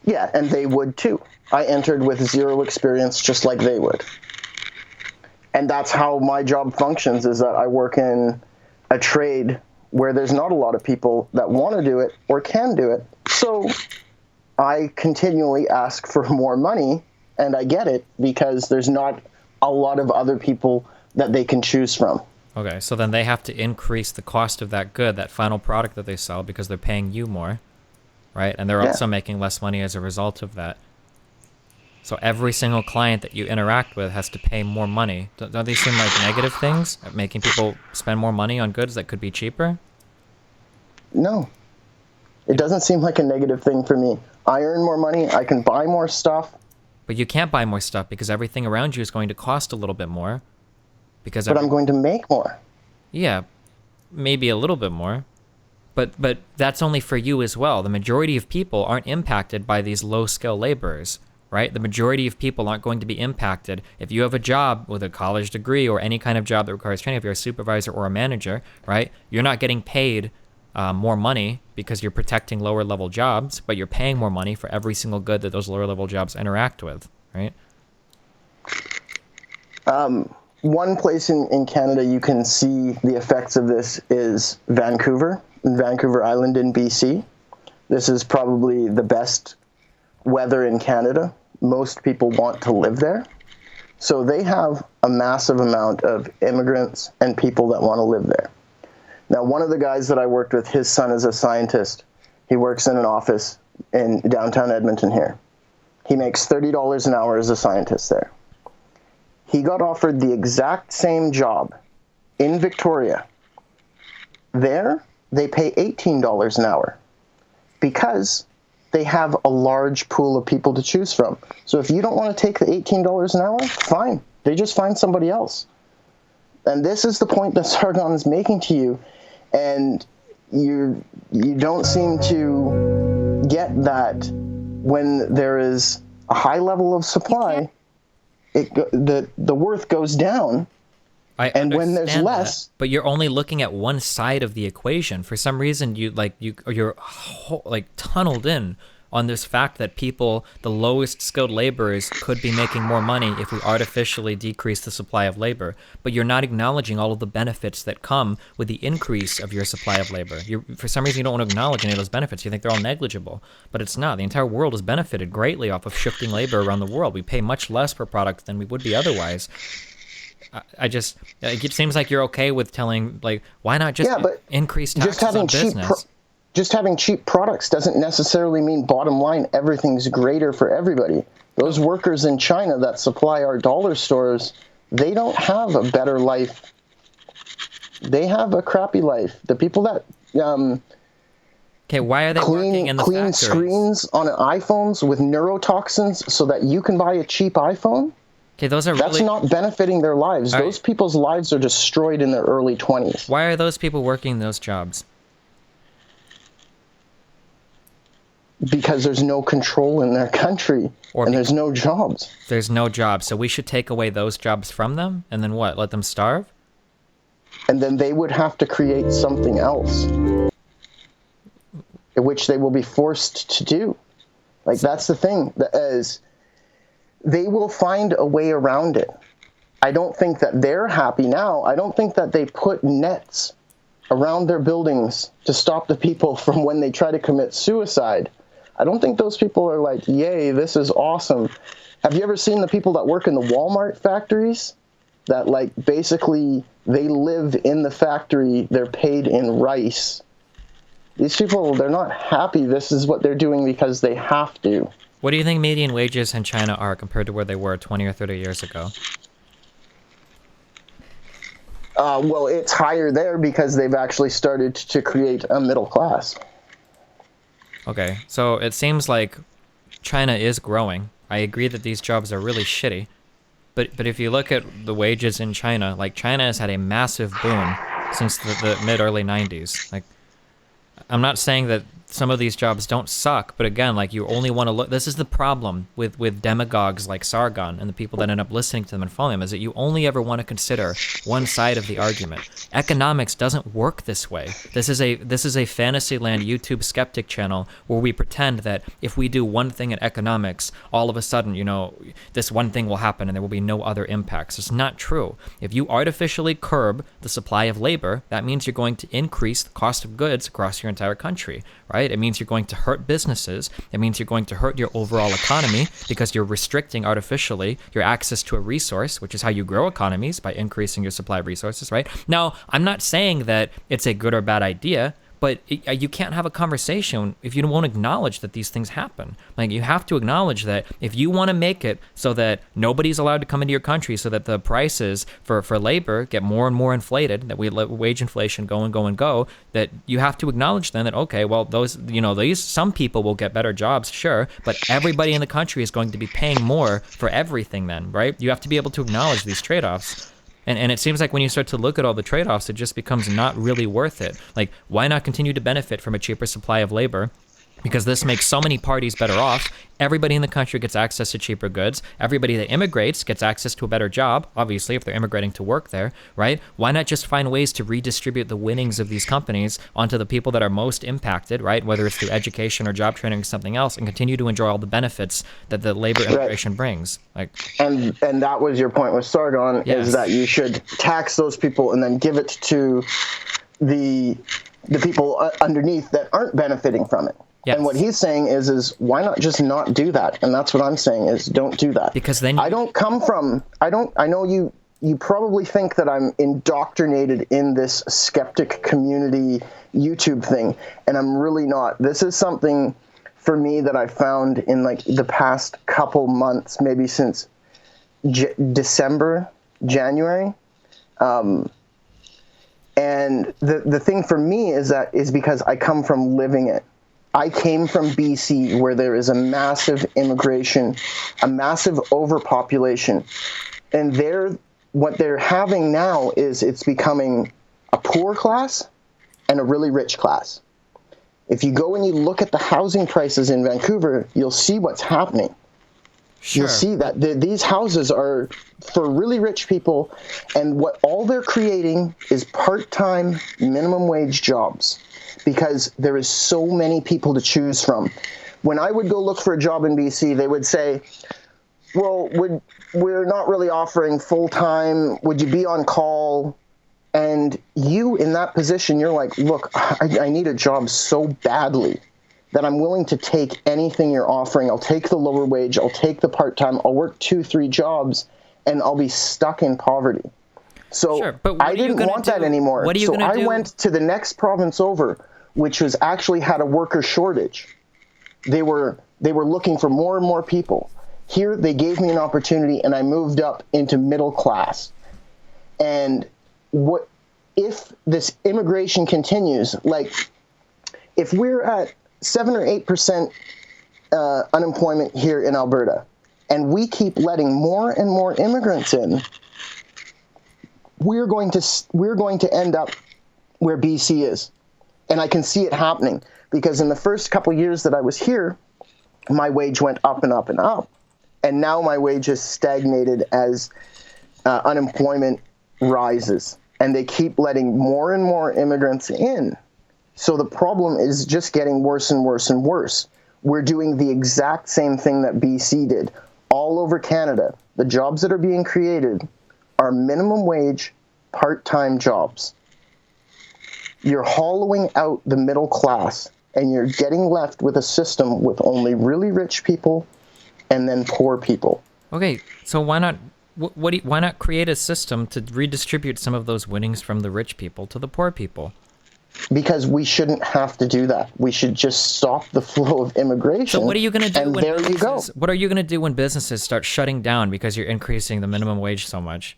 Yeah, and they would too. I entered with zero experience just like they would. And that's how my job functions, is that I work in a trade where there's not a lot of people that want to do it or can do it. So I continually ask for more money, and I get it because there's not a lot of other people that they can choose from. Okay, so then they have to increase the cost of that good, that final product that they sell, because they're paying you more, right? And they're also making less money as a result of that. So every single client that you interact with has to pay more money. Don't these seem like negative things, making people spend more money on goods that could be cheaper? No. It doesn't seem like a negative thing for me. I earn more money, I can buy more stuff. But you can't buy more stuff because everything around you is going to cost a little bit more. But I'm going to make more. Yeah, maybe a little bit more. But that's only for you as well. The majority of people aren't impacted by these low-skill laborers, right? The majority of people aren't going to be impacted. If you have a job with a college degree or any kind of job that requires training, if you're a supervisor or a manager, right, you're not getting paid more money because you're protecting lower-level jobs, but you're paying more money for every single good that those lower-level jobs interact with, right? One place in Canada you can see the effects of this is Vancouver Island in BC. This is probably the best weather in Canada. Most people want to live there. So they have a massive amount of immigrants and people that want to live there. Now, one of the guys that I worked with, his son is a scientist. He works in an office in downtown Edmonton here. He makes $30 an hour as a scientist there. He got offered the exact same job in Victoria. There, they pay $18 an hour because they have a large pool of people to choose from. So if you don't want to take the $18 an hour, fine. They just find somebody else. And this is the point that Sargon is making to you. And you don't seem to get that when there is a high level of supply, the worth goes down. And when there's less, that, but you're only looking at one side of the equation. For some reason, you're tunneled in on this fact that people, the lowest skilled laborers, could be making more money if we artificially decrease the supply of labor. But you're not acknowledging all of the benefits that come with the increase of your supply of labor. For some reason, you don't want to acknowledge any of those benefits. You think they're all negligible, but it's not. The entire world has benefited greatly off of shifting labor around the world. We pay much less per product than we would be otherwise. It seems like you're okay with telling, like, why not just increase taxes on business? Just having cheap products doesn't necessarily mean, bottom line, everything's greater for everybody. Those workers in China that supply our dollar stores, they don't have a better life. They have a crappy life. The people that why are they working in the clean factories? Screens on iPhones with neurotoxins so that you can buy a cheap iPhone? Okay, that's not benefiting their lives. Those people's lives are destroyed in their early 20s. Why are those people working those jobs? Because there's no control in their country, and there's no jobs. There's no jobs, so we should take away those jobs from them, and then what, let them starve? And then they would have to create something else, which they will be forced to do. Like, that's the thing, is they will find a way around it. I don't think that they're happy now. I don't think that they put nets around their buildings to stop the people from when they try to commit suicide. I don't think those people are like, yay, this is awesome. Have you ever seen the people that work in the Walmart factories? That, like, basically they live in the factory, they're paid in rice. These people, they're not happy. This is what they're doing because they have to. What do you think median wages in China are compared to where they were 20 or 30 years ago? Well, it's higher there because they've actually started to create a middle class. Okay, so it seems like China is growing. I agree that these jobs are really shitty, but if you look at the wages in China, like, China has had a massive boom since the mid-early 90s. Like, I'm not saying that some of these jobs don't suck, but again, like, you only want to look. This is the problem with demagogues like Sargon and the people that end up listening to them and following them, is that you only ever want to consider one side of the argument. Economics doesn't work this way. This is a Fantasyland YouTube skeptic channel where we pretend that if we do one thing in economics, all of a sudden, this one thing will happen and there will be no other impacts. It's not true. If you artificially curb the supply of labor, that means you're going to increase the cost of goods across your entire country, right? It means you're going to hurt businesses. It means you're going to hurt your overall economy because you're restricting artificially your access to a resource, which is how you grow economies, by increasing your supply of resources, right? Now, I'm not saying that it's a good or bad idea, but you can't have a conversation if you won't acknowledge that these things happen. Like, you have to acknowledge that if you want to make it so that nobody's allowed to come into your country, so that the prices for labor get more and more inflated, that we let wage inflation go and go and go, that you have to acknowledge then that, okay, well, some people will get better jobs, sure, but everybody in the country is going to be paying more for everything then, right? You have to be able to acknowledge these trade-offs. And it seems like when you start to look at all the trade-offs, it just becomes not really worth it. Like, why not continue to benefit from a cheaper supply of labor? Because this makes so many parties better off. Everybody in the country gets access to cheaper goods. Everybody that immigrates gets access to a better job, obviously, if they're immigrating to work there, right? Why not just find ways to redistribute the winnings of these companies onto the people that are most impacted, right? Whether it's through education or job training or something else, and continue to enjoy all the benefits that the labor immigration brings. Like, and that was your point with Sargon, yes, is that you should tax those people and then give it to the people underneath that aren't benefiting from it. Yes. And what he's saying is why not just not do that? And that's what I'm saying, is don't do that. Because then I know you probably think that I'm indoctrinated in this skeptic community YouTube thing, and I'm really not. This is something for me that I found in, like, the past couple months, maybe since December, January. And the thing for me is because I come from living it. I came from BC, where there is a massive immigration, a massive overpopulation. And what they're having now is it's becoming a poor class and a really rich class. If you go and you look at the housing prices in Vancouver, you'll see what's happening. Sure. You'll see that these houses are for really rich people, and what all they're creating is part-time minimum wage jobs, because there is so many people to choose from. When I would go look for a job in BC, they would say, well, we're not really offering full-time. Would you be on call? And you, in that position, you're like, look, I need a job so badly that I'm willing to take anything you're offering. I'll take the lower wage. I'll take the part-time. I'll work 2-3 jobs, and I'll be stuck in poverty. So sure, but I didn't want that anymore. What are you so gonna do? I went to the next province over, which was actually had a worker shortage. They were looking for more and more people. Here, they gave me an opportunity, and I moved up into middle class. And what if this immigration continues? Like, if we're at 7 or 8% unemployment here in Alberta, and we keep letting more and more immigrants in, we're going to end up where BC is. And I can see it happening, because in the first couple of years that I was here, my wage went up and up and up. And now my wage is stagnated as unemployment rises. And they keep letting more and more immigrants in. So the problem is just getting worse and worse and worse. We're doing the exact same thing that BC did. All over Canada, the jobs that are being created are minimum wage, part-time jobs. You're hollowing out the middle class, and you're getting left with a system with only really rich people and then poor people. Okay, so why not why not create a system to redistribute some of those winnings from the rich people to the poor people? Because we shouldn't have to do that. We should just stop the flow of immigration. So what are you going to do? And there you go. What are you going to do when businesses start shutting down because you're increasing the minimum wage so much?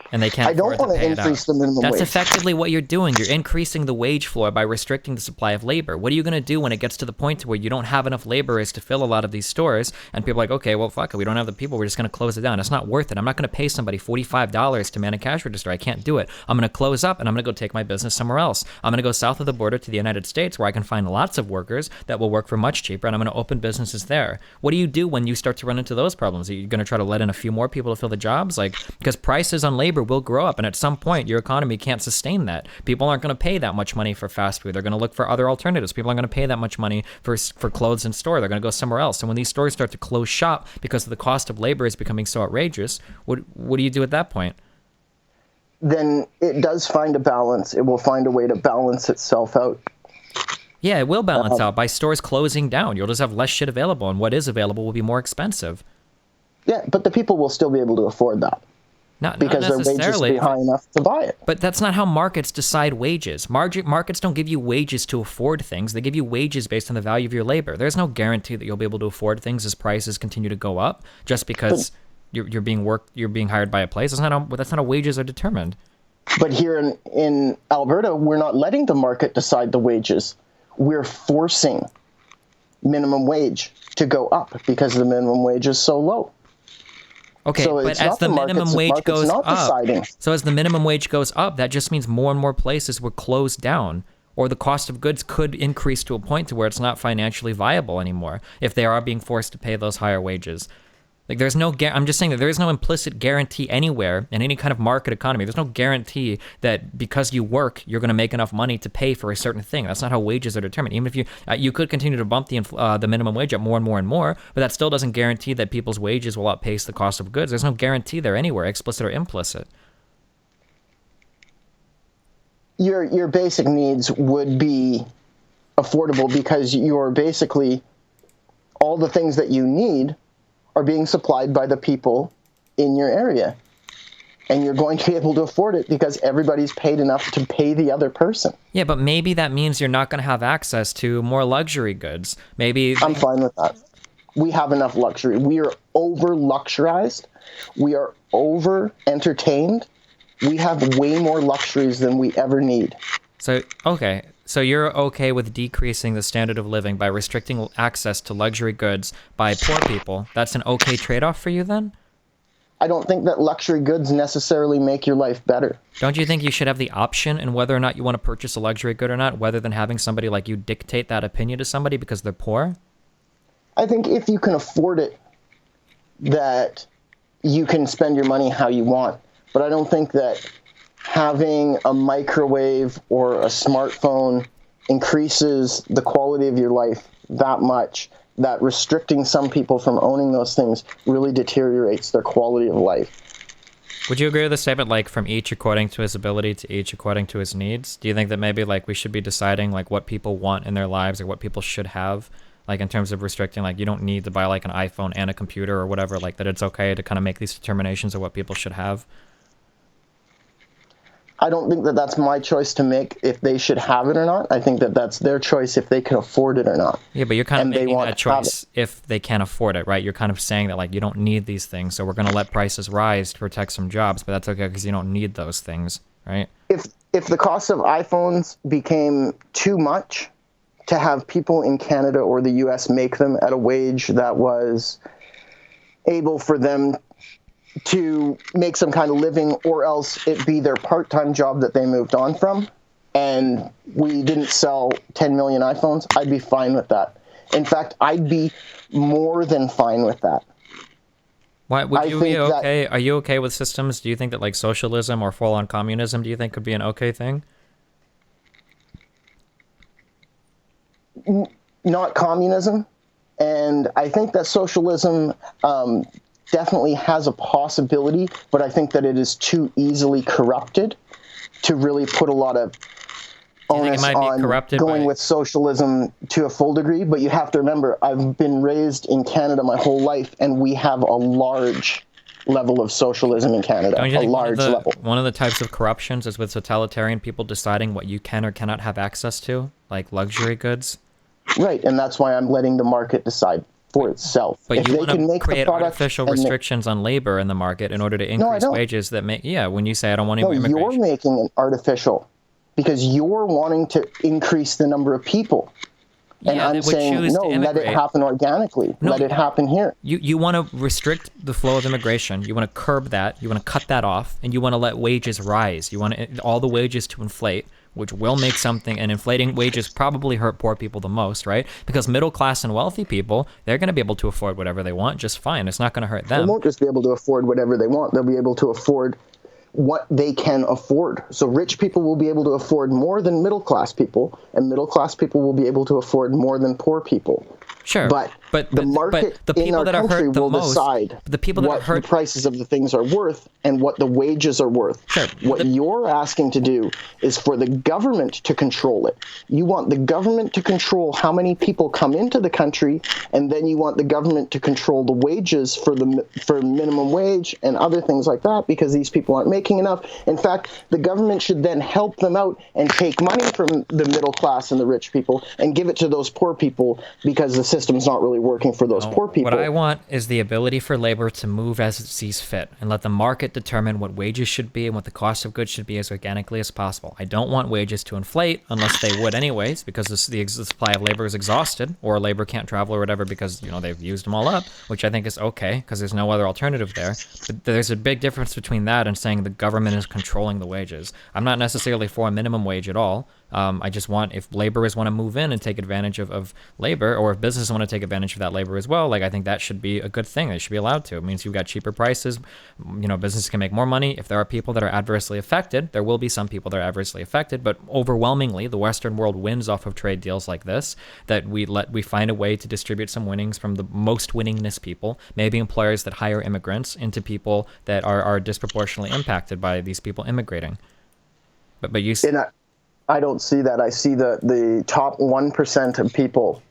And they can't afford to pay it out. I don't want to increase the minimum wage. That's effectively what you're doing. You're increasing the wage floor by restricting the supply of labor. What are you going to do when it gets to the point where you don't have enough laborers to fill a lot of these stores, and people are like, okay, well, fuck it, we don't have the people, we're just going to close it down. It's not worth it. I'm not going to pay somebody $45 to man a cash register. I can't do it. I'm going to close up, and I'm going to go take my business somewhere else. I'm going to go south of the border to the United States, where I can find lots of workers that will work for much cheaper, and I'm going to open businesses there. What do you do when you start to run into those problems? Are you going to try to let in a few more people to fill the jobs? Because prices on labor will grow up, and at some point your economy can't sustain that. People aren't going to pay that much money for fast food. They're going to look for other alternatives. People aren't going to pay that much money for clothes in store. They're going to go somewhere else. And when these stores start to close shop because the cost of labor is becoming so outrageous, what do you do at that point? Then it does find a balance. It will find a way to balance itself out. Yeah, it will balance out by stores closing down. You'll just have less shit available, and what is available will be more expensive. Yeah, but the people will still be able to afford that. Because their wages will be high enough to buy it. But that's not how markets decide wages. Markets don't give you wages to afford things. They give you wages based on the value of your labor. There's no guarantee that you'll be able to afford things as prices continue to go up just because you're being hired by a place. That's not how wages are determined. But here in Alberta, we're not letting the market decide the wages. We're forcing minimum wage to go up because the minimum wage is so low. Okay, so but as the minimum wage goes up, that just means more and more places will close down, or the cost of goods could increase to a point to where it's not financially viable anymore if they are being forced to pay those higher wages. I'm just saying that there is no implicit guarantee anywhere in any kind of market economy. There's no guarantee that because you work, you're going to make enough money to pay for a certain thing. That's not how wages are determined. Even if you could continue to bump the minimum wage up more and more and more, but that still doesn't guarantee that people's wages will outpace the cost of goods. There's no guarantee there anywhere, explicit or implicit. Your basic needs would be affordable because you're basically all the things that you need are being supplied by the people in your area. And you're going to be able to afford it because everybody's paid enough to pay the other person. Yeah, but maybe that means you're not going to have access to more luxury goods. Maybe I'm fine with that. we have enough luxury. We are over luxurized. We are over entertained. We have way more luxuries than we ever need. So, okay. So you're okay with decreasing the standard of living by restricting access to luxury goods by poor people. That's an okay trade-off for you then? I don't think that luxury goods necessarily make your life better. Don't you think you should have the option in whether or not you want to purchase a luxury good or not, rather than having somebody like you dictate that opinion to somebody because they're poor? I think if you can afford it, that you can spend your money how you want. But I don't think that having a microwave or a smartphone increases the quality of your life that much, that restricting some people from owning those things really deteriorates their quality of life. Would you agree with the statement, like, from each according to his ability to each according to his needs? Do you think that maybe, like, we should be deciding, like, what people want in their lives or what people should have? Like, in terms of restricting, like, you don't need to buy, like, an iPhone and a computer or whatever, like, that it's okay to kind of make these determinations of what people should have? I don't think that that's my choice to make if they should have it or not. I think that that's their choice if they can afford it or not. Yeah, but you're kind of making that choice if they can't afford it, right? You're kind of saying that, like, you don't need these things, so we're going to let prices rise to protect some jobs, but that's okay because you don't need those things, right? If the cost of iPhones became too much to have people in Canada or the US make them at a wage that was able for them to make some kind of living, or else it be their part-time job that they moved on from, and we didn't sell 10 million iPhones, I'd be fine with that. In fact, I'd be more than fine with that. Why would you be okay? Are you okay with systems? Do you think that, like, socialism or full-on communism, do you think could be an okay thing? Not communism. And I think that socialism definitely has a possibility, but I think that it is too easily corrupted to really put a lot of onus on going with socialism to a full degree. But you have to remember, I've been raised in Canada my whole life, and we have a large level of socialism in Canada, a large level. One of the types of corruptions is with totalitarian people deciding what you can or cannot have access to, like luxury goods. Right, and that's why I'm letting the market decide for itself. But if you want to create artificial restrictions on labor in the market in order to increase wages that make... Yeah, when you say I don't want any immigration... You're making it artificial because you're wanting to increase the number of people. And I'm saying, no, let it happen organically. No, let it happen here. You want to restrict the flow of immigration. You want to curb that. You want to cut that off. And you want to let wages rise. You want all the wages to inflate, which will make something, and inflating wages probably hurt poor people the most, right? Because middle class and wealthy people, they're going to be able to afford whatever they want just fine. It's not going to hurt them. They won't just be able to afford whatever they want. They'll be able to afford what they can afford. So rich people will be able to afford more than middle class people, and middle class people will be able to afford more than poor people. Sure, but the market in our country will decide what the prices of the things are worth and what the wages are worth. Sure. What you're asking to do is for the government to control it. You want the government to control how many people come into the country, and then you want the government to control the wages for minimum wage and other things like that, because these people aren't making enough. In fact, the government should then help them out and take money from the middle class and the rich people and give it to those poor people, because the system's not really working for those poor people. What I want is the ability for labor to move as it sees fit and let the market determine what wages should be and what the cost of goods should be as organically as possible. I don't want wages to inflate unless they would anyways, because the supply of labor is exhausted, or labor can't travel or whatever because, you know, they've used them all up, which I think is okay because there's no other alternative there. But there's a big difference between that and saying the government is controlling the wages. I'm not necessarily for a minimum wage at all. I just want, if laborers want to move in and take advantage of labor, or if businesses want to take advantage of that labor as well, like, I think that should be a good thing. They should be allowed to. It means you've got cheaper prices. You know, businesses can make more money. If there are people that are adversely affected, there will be some people that are adversely affected, but overwhelmingly, the Western world wins off of trade deals like this, that we find a way to distribute some winnings from the most winningness people, maybe employers that hire immigrants, into people that are disproportionately impacted by these people immigrating. But you see... I don't see that. I see the top 1% of people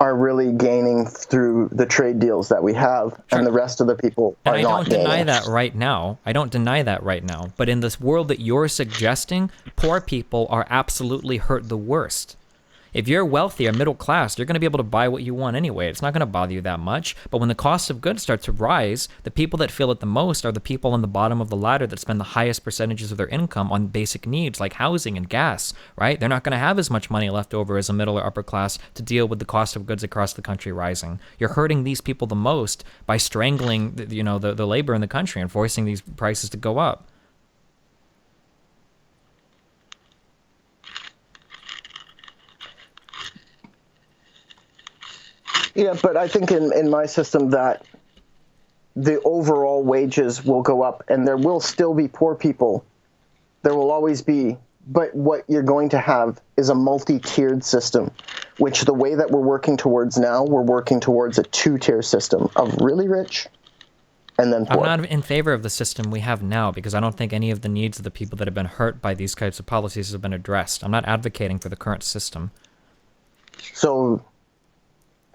are really gaining through the trade deals that we have, sure, and the rest of the people are not gaining. I don't deny that right now. I don't deny that right now. But in this world that you're suggesting, poor people are absolutely hurt the worst. If you're wealthy or middle class, you're going to be able to buy what you want anyway. It's not going to bother you that much. But when the cost of goods start to rise, the people that feel it the most are the people on the bottom of the ladder that spend the highest percentages of their income on basic needs like housing and gas, right? They're not going to have as much money left over as a middle or upper class to deal with the cost of goods across the country rising. You're hurting these people the most by strangling the labor in the country and forcing these prices to go up. Yeah, but I think in my system that the overall wages will go up and there will still be poor people. There will always be. But what you're going to have is a multi-tiered system, which the way that we're working towards now, we're working towards a two-tier system of really rich and then poor. I'm not in favor of the system we have now because I don't think any of the needs of the people that have been hurt by these types of policies have been addressed. I'm not advocating for the current system. So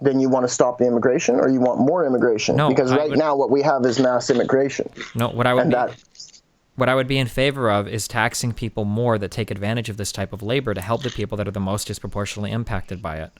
then you want to stop the immigration or you want more immigration? No, because now what we have is mass immigration. No, what I would be in favor of is taxing people more that take advantage of this type of labor to help the people that are the most disproportionately impacted by it.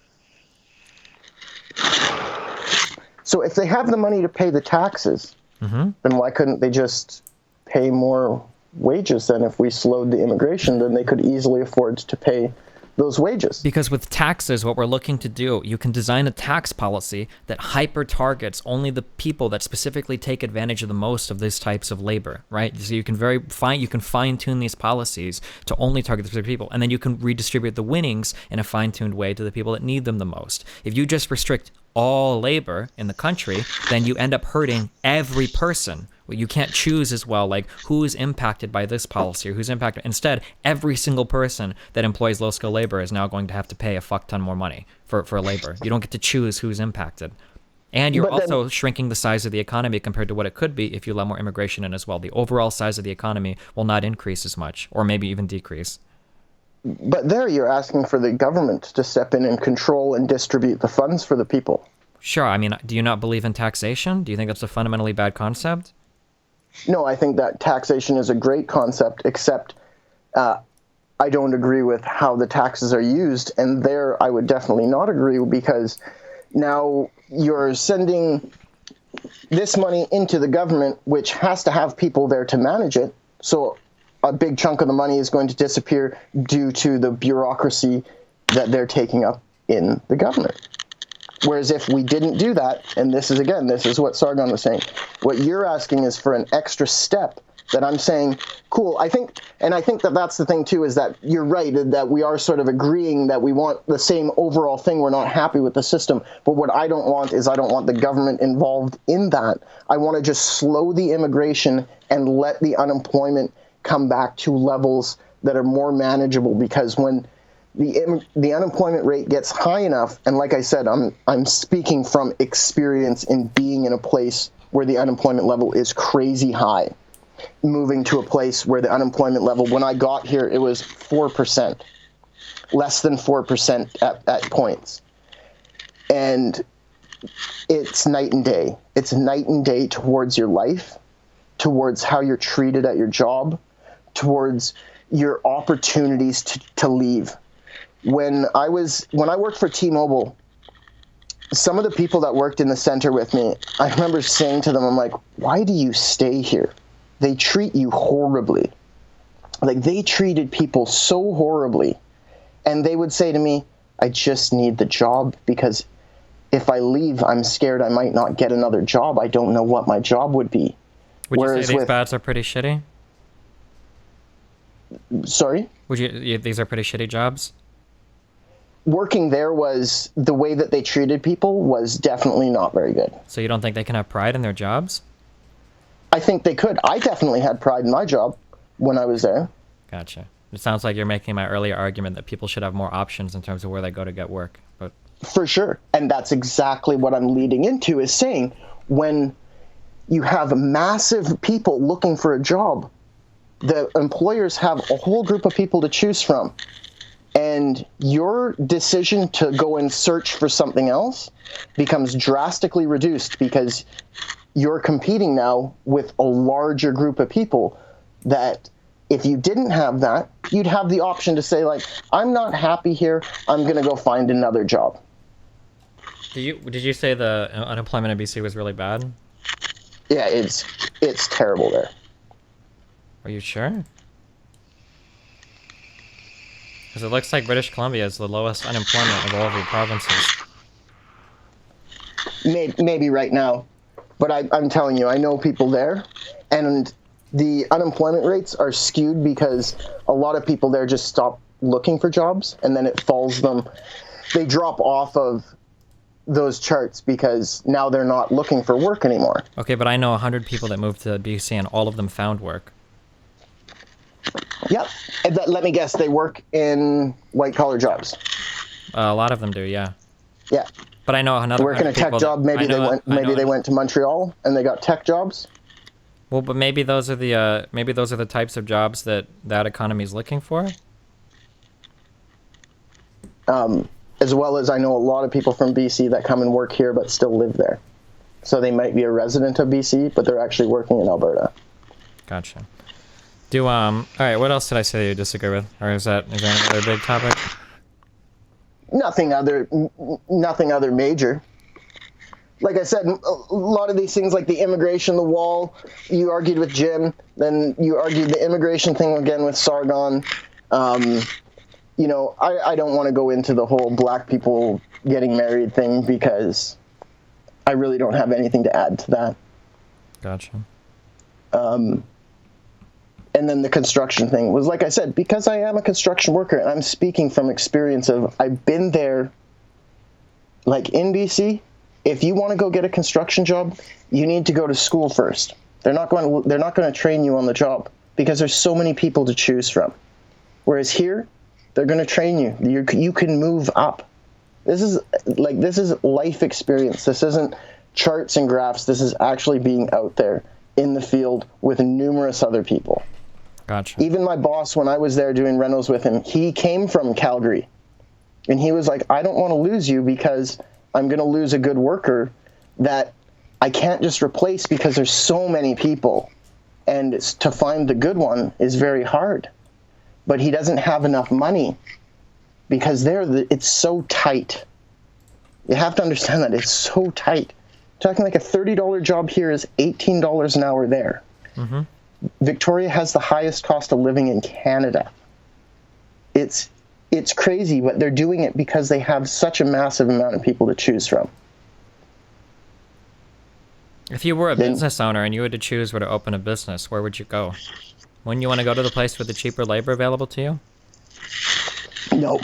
So if they have the money to pay the taxes, then why couldn't they just pay more wages then? If we slowed the immigration, then they could easily afford to pay those wages. Because with taxes, what we're looking to do, you can design a tax policy that hyper targets only the people that specifically take advantage of the most of these types of labor, right? So you can fine tune these policies to only target the specific people, and then you can redistribute the winnings in a fine tuned way to the people that need them the most. If you just restrict all labor in the country, then you end up hurting every person. You can't choose as well, like who is impacted by this policy or who's impacted. Instead, every single person that employs low-skill labor is now going to have to pay a fuck ton more money for labor. You don't get to choose who's impacted. And you're also shrinking the size of the economy compared to what it could be if you allow more immigration in as well. The overall size of the economy will not increase as much, or maybe even decrease. But there you're asking for the government to step in and control and distribute the funds for the people. Sure. I mean, do you not believe in taxation? Do you think that's a fundamentally bad concept? No, I think that taxation is a great concept, except I don't agree with how the taxes are used. And there I would definitely not agree, because now you're sending this money into the government, which has to have people there to manage it. So a big chunk of the money is going to disappear due to the bureaucracy that they're taking up in the government. Whereas if we didn't do that, and this is what Sargon was saying, what you're asking is for an extra step that I'm saying, cool, I think that that's the thing too, is that you're right, that we are sort of agreeing that we want the same overall thing. We're not happy with the system. But what I don't want is I don't want the government involved in that. I want to just slow the immigration and let the unemployment come back to levels that are more manageable, because when the unemployment rate gets high enough, and like I said, I'm speaking from experience in being in a place where the unemployment level is crazy high, moving to a place where the unemployment level, when I got here, it was 4%, less than 4% at points. And it's night and day. It's night and day towards your life, towards how you're treated at your job, towards your opportunities to leave. When I worked for T-Mobile, some of the people that worked in the center with me, I remember saying to them, I'm like, why do you stay here? They treat you horribly. Like, they treated people so horribly. And they would say to me, I just need the job, because if I leave, I'm scared I might not get another job. I don't know what my job would be. Would you say these bats are pretty shitty? Sorry? These are pretty shitty jobs? Working there was, the way that they treated people was definitely not very good. So you don't think they can have pride in their jobs? I think they could. I definitely had pride in my job when I was there. Gotcha. It sounds like you're making my earlier argument that people should have more options in terms of where they go to get work. But for sure. And that's exactly what I'm leading into, is saying when you have massive people looking for a job, the employers have a whole group of people to choose from. And your decision to go and search for something else becomes drastically reduced, because you're competing now with a larger group of people that If you didn't have that, you'd have the option to say, like, I'm not happy here. I'm going to go find another job. Did you say the unemployment in BC was really bad? Yeah, it's terrible there. Are you sure? Because it looks like British Columbia is the lowest unemployment of all of the provinces. Maybe right now, but I'm telling you, I know people there, and the unemployment rates are skewed because a lot of people there just stop looking for jobs, and then it falls them. They drop off of those charts because now they're not looking for work anymore. Okay, but I know 100 people that moved to BC, and all of them found work. Yep. Let me guess, they work in white-collar jobs. A lot of them do, yeah. Yeah. But I know another. Work in a tech job. Maybe they went to Montreal and they got tech jobs. Well, but maybe those are the types of jobs that economy is looking for. As well as I know a lot of people from BC that come and work here but still live there. So they might be a resident of BC, but they're actually working in Alberta. Gotcha. All right, what else did I say you disagree with? Or is there another big topic? Nothing other major. Like I said, a lot of these things like the immigration, the wall, you argued with Jim, then you argued the immigration thing again with Sargon. You know, I don't want to go into the whole black people getting married thing because I really don't have anything to add to that. Gotcha. And then the construction thing was, like I said, because I am a construction worker and I'm speaking from experience of I've been there, like in BC, if you want to go get a construction job, you need to go to school first. They're not going to train you on the job because there's so many people to choose from. Whereas here, they're going to train you. You can move up. This is life experience. This isn't charts and graphs. This is actually being out there in the field with numerous other people. Gotcha. Even my boss, when I was there doing rentals with him, he came from Calgary. And he was like, I don't want to lose you because I'm going to lose a good worker that I can't just replace because there's so many people. And to find the good one is very hard. But he doesn't have enough money because it's so tight. You have to understand that it's so tight. Talking like a $30 job here is $18 an hour there. Mm-hmm. Victoria has the highest cost of living in Canada. It's crazy, but they're doing it because they have such a massive amount of people to choose from. If you were a business owner and you had to choose where to open a business, where would you go? Wouldn't you want to go to the place with the cheaper labor available to you? No.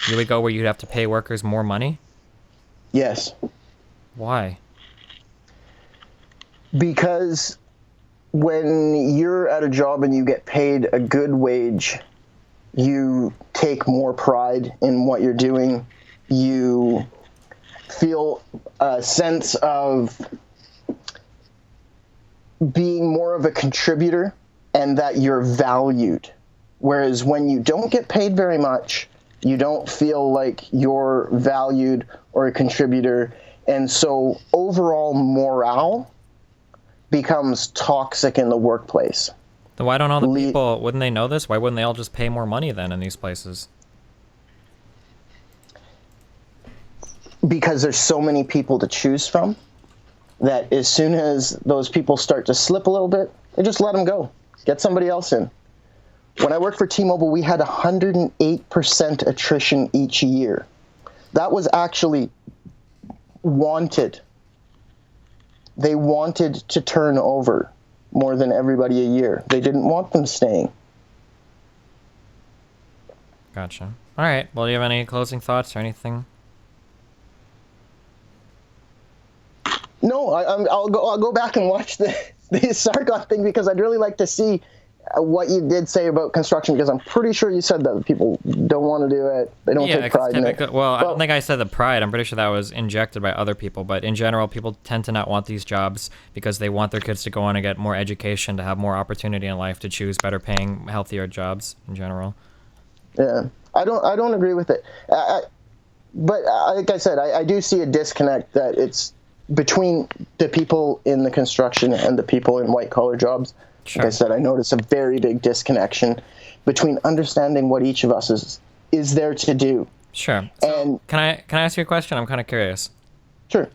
You would go where you'd have to pay workers more money? Yes. Why? Because when you're at a job and you get paid a good wage, you take more pride in what you're doing. You feel a sense of being more of a contributor and that you're valued. Whereas when you don't get paid very much, you don't feel like you're valued or a contributor. And so overall morale becomes toxic in the workplace. Then why don't all the people, wouldn't they know this? Why wouldn't they all just pay more money then in these places? Because there's so many people to choose from that as soon as those people start to slip a little bit, they just let them go. Get somebody else in. When I worked for T-Mobile, we had 108% attrition each year. That was actually wanted. They wanted to turn over more than everybody a year. They didn't want them staying. Gotcha. All right. Well, do you have any closing thoughts or anything? No, I'll go back and watch the Sargon thing because I'd really like to see what you did say about construction, because I'm pretty sure you said that people don't want to do it. They don't take pride in it. Well, I don't think I said the pride. I'm pretty sure that was injected by other people. But in general, people tend to not want these jobs because they want their kids to go on and get more education, to have more opportunity in life, to choose better paying, healthier jobs in general. Yeah, I don't agree with it. But like I said, I do see a disconnect that it's between the people in the construction and the people in white collar jobs. Sure. Like I said, I notice a very big disconnection between understanding what each of us is there to do. Sure. So And can I ask you a question? I'm kind of curious. sure.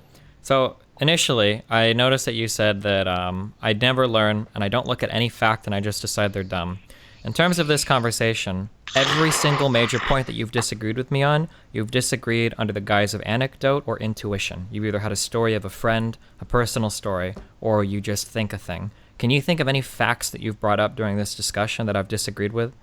So initially, I noticed that you said that I never learn and I don't look at any fact and I just decide they're dumb. In terms of this conversation, every single major point that you've disagreed with me on, you've disagreed under the guise of anecdote or intuition. You either had a story of a friend, a personal story, or you just think a thing. Can you think of any facts that you've brought up during this discussion that I've disagreed with?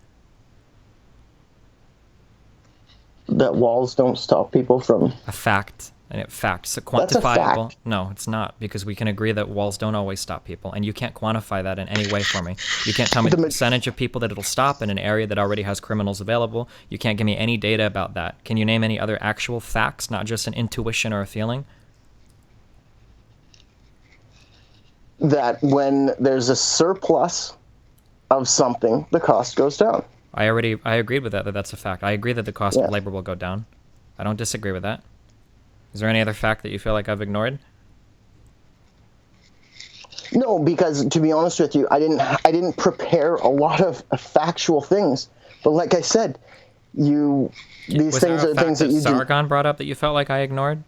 That walls don't stop people from... A fact. And it facts. So That's a quantifiable. fact. No, it's not, because we can agree that walls don't always stop people, and you can't quantify that in any way for me. You can't tell me the percentage of people that it'll stop in an area that already has criminals available. You can't give me any data about that. Can you name any other actual facts, not just an intuition or a feeling? That when there's a surplus of something, the cost goes down. I agreed with that that's a fact. I agree that the cost Yeah. of labor will go down. I don't disagree with that. Is there any other fact that you feel like I've ignored? No, because to be honest with you, I didn't prepare a lot of factual things. But like I said, these Was things there are a fact things that you do. Sargon brought up that you felt like I ignored?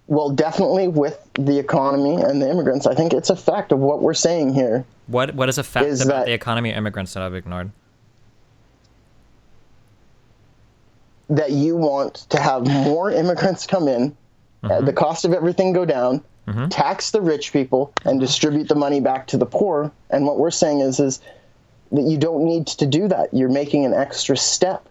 Well, definitely with the economy and the immigrants, I think it's a fact of what we're saying here. What is a fact Is about that- the economy of immigrants that I've ignored? That you want to have more immigrants come in, the cost of everything go down, tax the rich people, and distribute the money back to the poor. And what we're saying is that you don't need to do that. You're making an extra step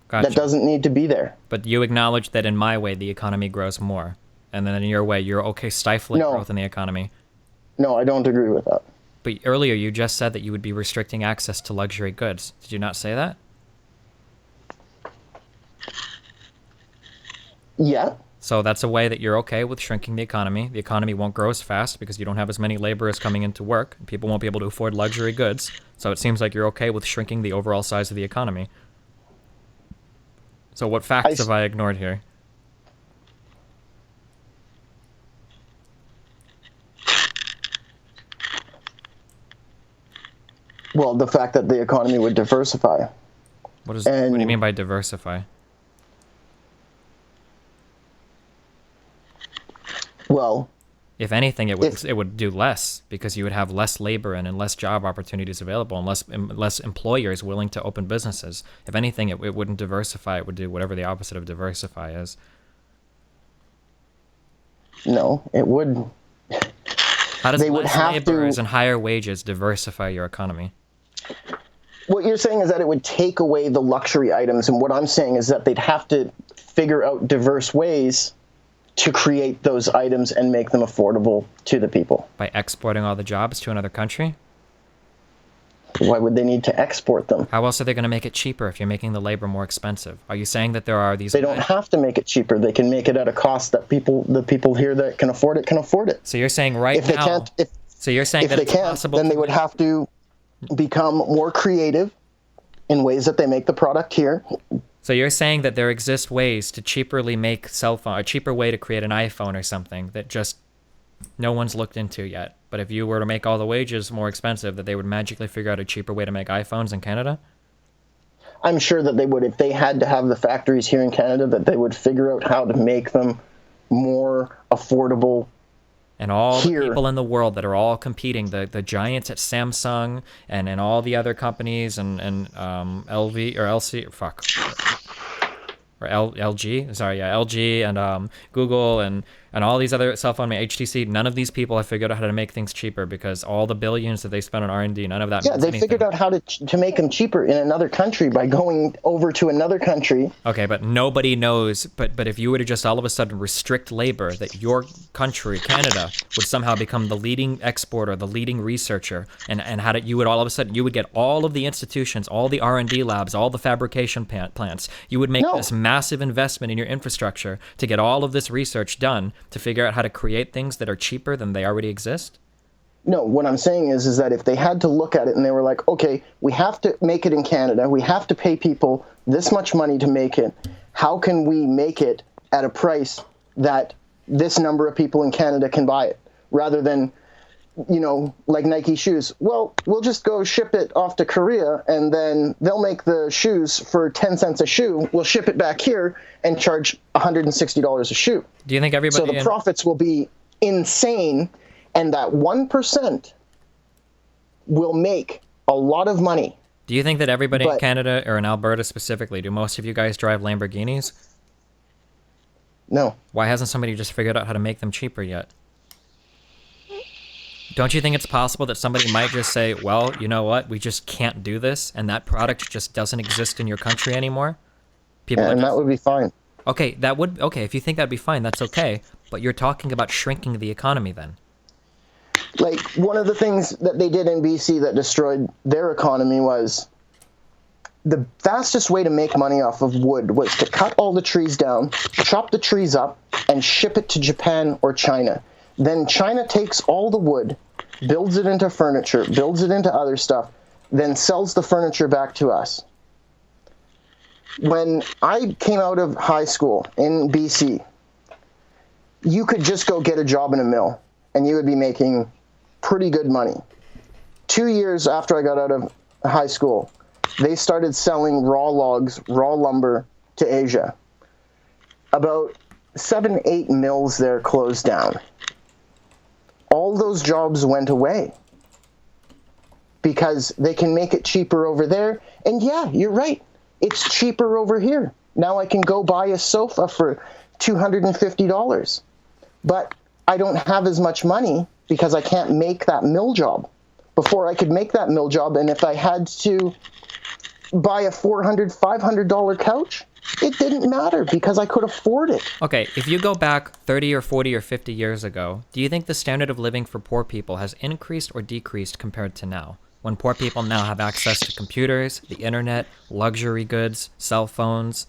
Gotcha. that doesn't need to be there. But you acknowledge that in my way, the economy grows more. And then in your way, you're okay stifling No. growth in the economy. No, I don't agree with that. But earlier, you just said that you would be restricting access to luxury goods. Did you not say that? Yeah. So that's a way that you're okay with shrinking the economy. The economy won't grow as fast because you don't have as many laborers coming into work. People won't be able to afford luxury goods. So it seems like you're okay with shrinking the overall size of the economy. So what facts have I ignored here? Well, the fact that the economy would diversify. What do you mean by diversify? Well, If anything, it would do less because you would have less labor and less job opportunities available and less employers willing to open businesses. If anything, it wouldn't diversify. It would do whatever the opposite of diversify is. no, it would. How does They would less have laborers to- and higher wages diversify your economy? What you're saying is that it would take away the luxury items, and what I'm saying is that they'd have to figure out diverse ways to create those items and make them affordable to the people. By exporting all the jobs to another country? Why would they need to export them? How else are they going to make it cheaper if you're making the labor more expensive? Are you saying that there are these... They don't have to make it cheaper. They can make it at a cost that the people here that can afford it can afford it. So you're saying right If they now... can't, So you're saying if that they it's can't, possible then to they would have to become more creative in ways that they make the product here. So you're saying that there exist ways to cheaperly make cell phone, a cheaper way to create an iPhone or something that just no one's looked into yet. But if you were to make all the wages more expensive, that they would magically figure out a cheaper way to make iPhones in Canada? I'm sure that they would, if they had to have the factories here in Canada, that they would figure out how to make them more affordable. And all Here. the people in the world that are all competing, the giants at Samsung and all the other companies and LV or LC, or LG, sorry, yeah, LG and Google and all these other cell phone, HTC, none of these people have figured out how to make things cheaper because all the billions that they spend on R&D, none of that Yeah, means they anything. figured out how to make them cheaper in another country by going over to another country. Okay, but nobody knows. But if you were to just all of a sudden restrict labor, that your country, Canada, would somehow become the leading exporter, the leading researcher, and how you would all of a sudden you would get all of the institutions, all the R&D labs, all the fabrication plants. You would make this massive investment in your infrastructure to get all of this research done to figure out how to create things that are cheaper than they already exist. No, what I'm saying is that if they had to look at it and they were like, okay, we have to make it in Canada, we have to pay people this much money to make it, how can we make it at a price that this number of people in Canada can buy it, rather than, like Nike shoes. Well, we'll just go ship it off to Korea, and then they'll make the shoes for 10 cents a shoe. We'll ship it back here and charge $160 a shoe. Do you think everybody... So the profits will be insane, and that 1% will make a lot of money. Do you think that everybody in Canada, or in Alberta specifically, do most of you guys drive Lamborghinis? No. Why hasn't somebody just figured out how to make them cheaper yet? Don't you think it's possible that somebody might just say, well, you know what, we just can't do this, and that product just doesn't exist in your country anymore? That would be fine. Okay, if you think that'd be fine, that's okay, but you're talking about shrinking the economy then. Like, one of the things that they did in BC that destroyed their economy was the fastest way to make money off of wood was to cut all the trees down, chop the trees up, and ship it to Japan or China. Then China takes all the wood, builds it into furniture, builds it into other stuff, then sells the furniture back to us. When I came out of high school in BC, you could just go get a job in a mill, and you would be making pretty good money. 2 years after I got out of high school, they started selling raw logs, raw lumber to Asia. About 7, 8 mills there closed down. All those jobs went away because they can make it cheaper over there. And yeah, you're right. It's cheaper over here. Now I can go buy a sofa for $250. But I don't have as much money because I can't make that mill job. Before I could make that mill job, and if I had to buy a $400, $500 couch, it didn't matter because I could afford it. Okay, if you go back 30 or 40 or 50 years ago, do you think the standard of living for poor people has increased or decreased compared to now? When poor people now have access to computers, the internet, luxury goods, cell phones?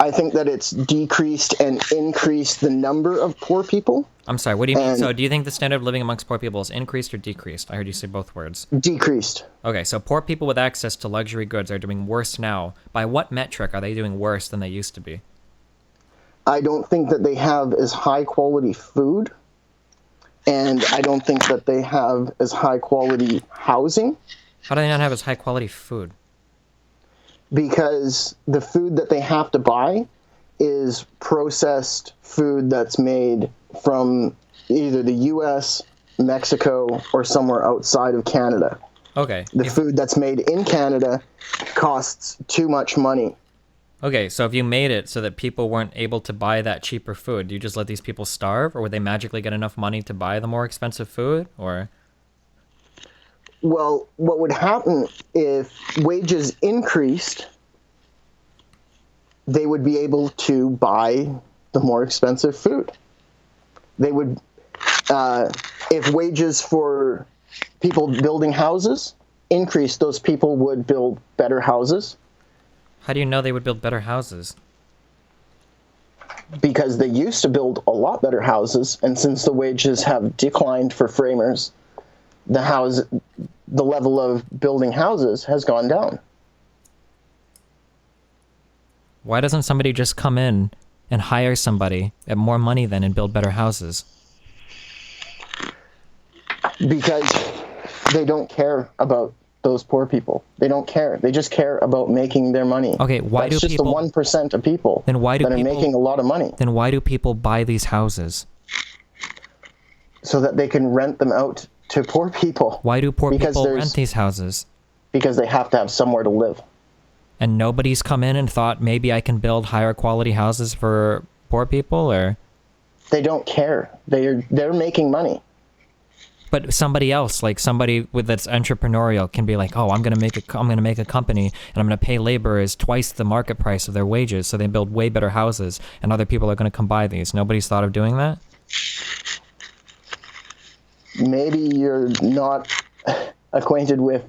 I think that it's decreased and increased the number of poor people. I'm sorry, what do you mean? So do you think the standard of living amongst poor people has increased or decreased? I heard you say both words. Decreased. Okay, so poor people with access to luxury goods are doing worse now. By what metric are they doing worse than they used to be? I don't think that they have as high quality food, and I don't think that they have as high quality housing. How do they not have as high quality food? Because the food that they have to buy is processed food that's made from either the U.S., Mexico, or somewhere outside of Canada. Okay. The food that's made in Canada costs too much money. Okay, so if you made it so that people weren't able to buy that cheaper food, do you just let these people starve, or would they magically get enough money to buy the more expensive food, or? Well, what would happen if wages increased, they would be able to buy the more expensive food. They would, if wages for people building houses increased, those people would build better houses. How do you know they would build better houses? Because they used to build a lot better houses, and since the wages have declined for framers, the level of building houses has gone down. Why doesn't somebody just come in and hire somebody at more money then and build better houses? Because they don't care about those poor people. They don't care. They just care about making their money. Okay, why That's do just people... the 1% of people then why do that people, are making a lot of money. Then why do people buy these houses? So that they can rent them out to poor people. Why do poor people rent these houses? Because they have to have somewhere to live. And nobody's come in and thought, maybe I can build higher quality houses for poor people, or? They don't care. They're making money. But somebody else, like somebody that's entrepreneurial, can be like, oh, I'm gonna make a company, and I'm gonna pay laborers twice the market price of their wages, so they build way better houses, and other people are gonna come buy these. Nobody's thought of doing that? Maybe you're not acquainted with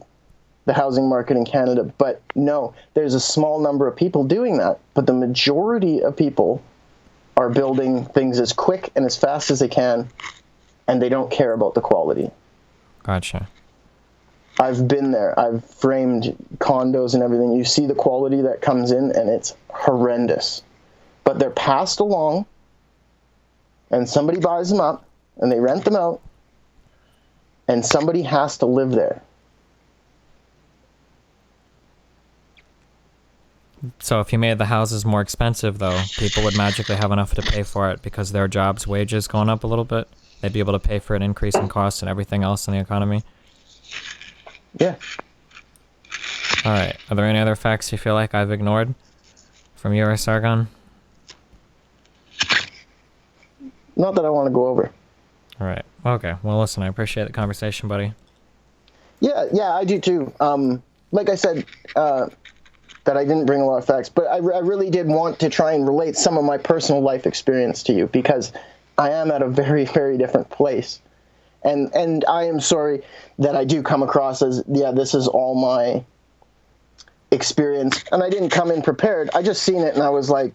the housing market in Canada, but no, there's a small number of people doing that, but the majority of people are building things as quick and as fast as they can, and they don't care about the quality. Gotcha. I've been there. I've framed condos and everything. You see the quality that comes in, and it's horrendous. But but they're passed along, and somebody buys them up, and they rent them out, and somebody has to live there. So if you made the houses more expensive, though, people would magically have enough to pay for it because their jobs' wages going up a little bit. They'd be able to pay for an increase in costs and everything else in the economy. Yeah. All right. Are there any other facts you feel like I've ignored from you or Sargon? Not that I want to go over. All right. Okay. Well, listen, I appreciate the conversation, buddy. Yeah, I do too. Like I said, that I didn't bring a lot of facts, but I really did want to try and relate some of my personal life experience to you because I am at a very, very different place. And I am sorry that I do come across as, yeah, this is all my experience. And I didn't come in prepared. I just seen it and I was like,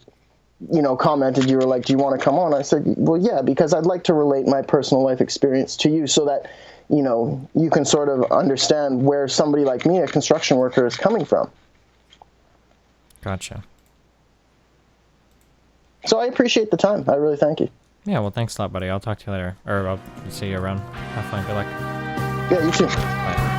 commented, you were like, do you want to come on? I said, well, yeah, because I'd like to relate my personal life experience to you so that, you can sort of understand where somebody like me, a construction worker, is coming from. Gotcha. So I appreciate the time. I really thank you. Yeah, well, thanks a lot, buddy. I'll talk to you later. Or I'll see you around. Have fun. Good luck. Yeah, you too. Bye.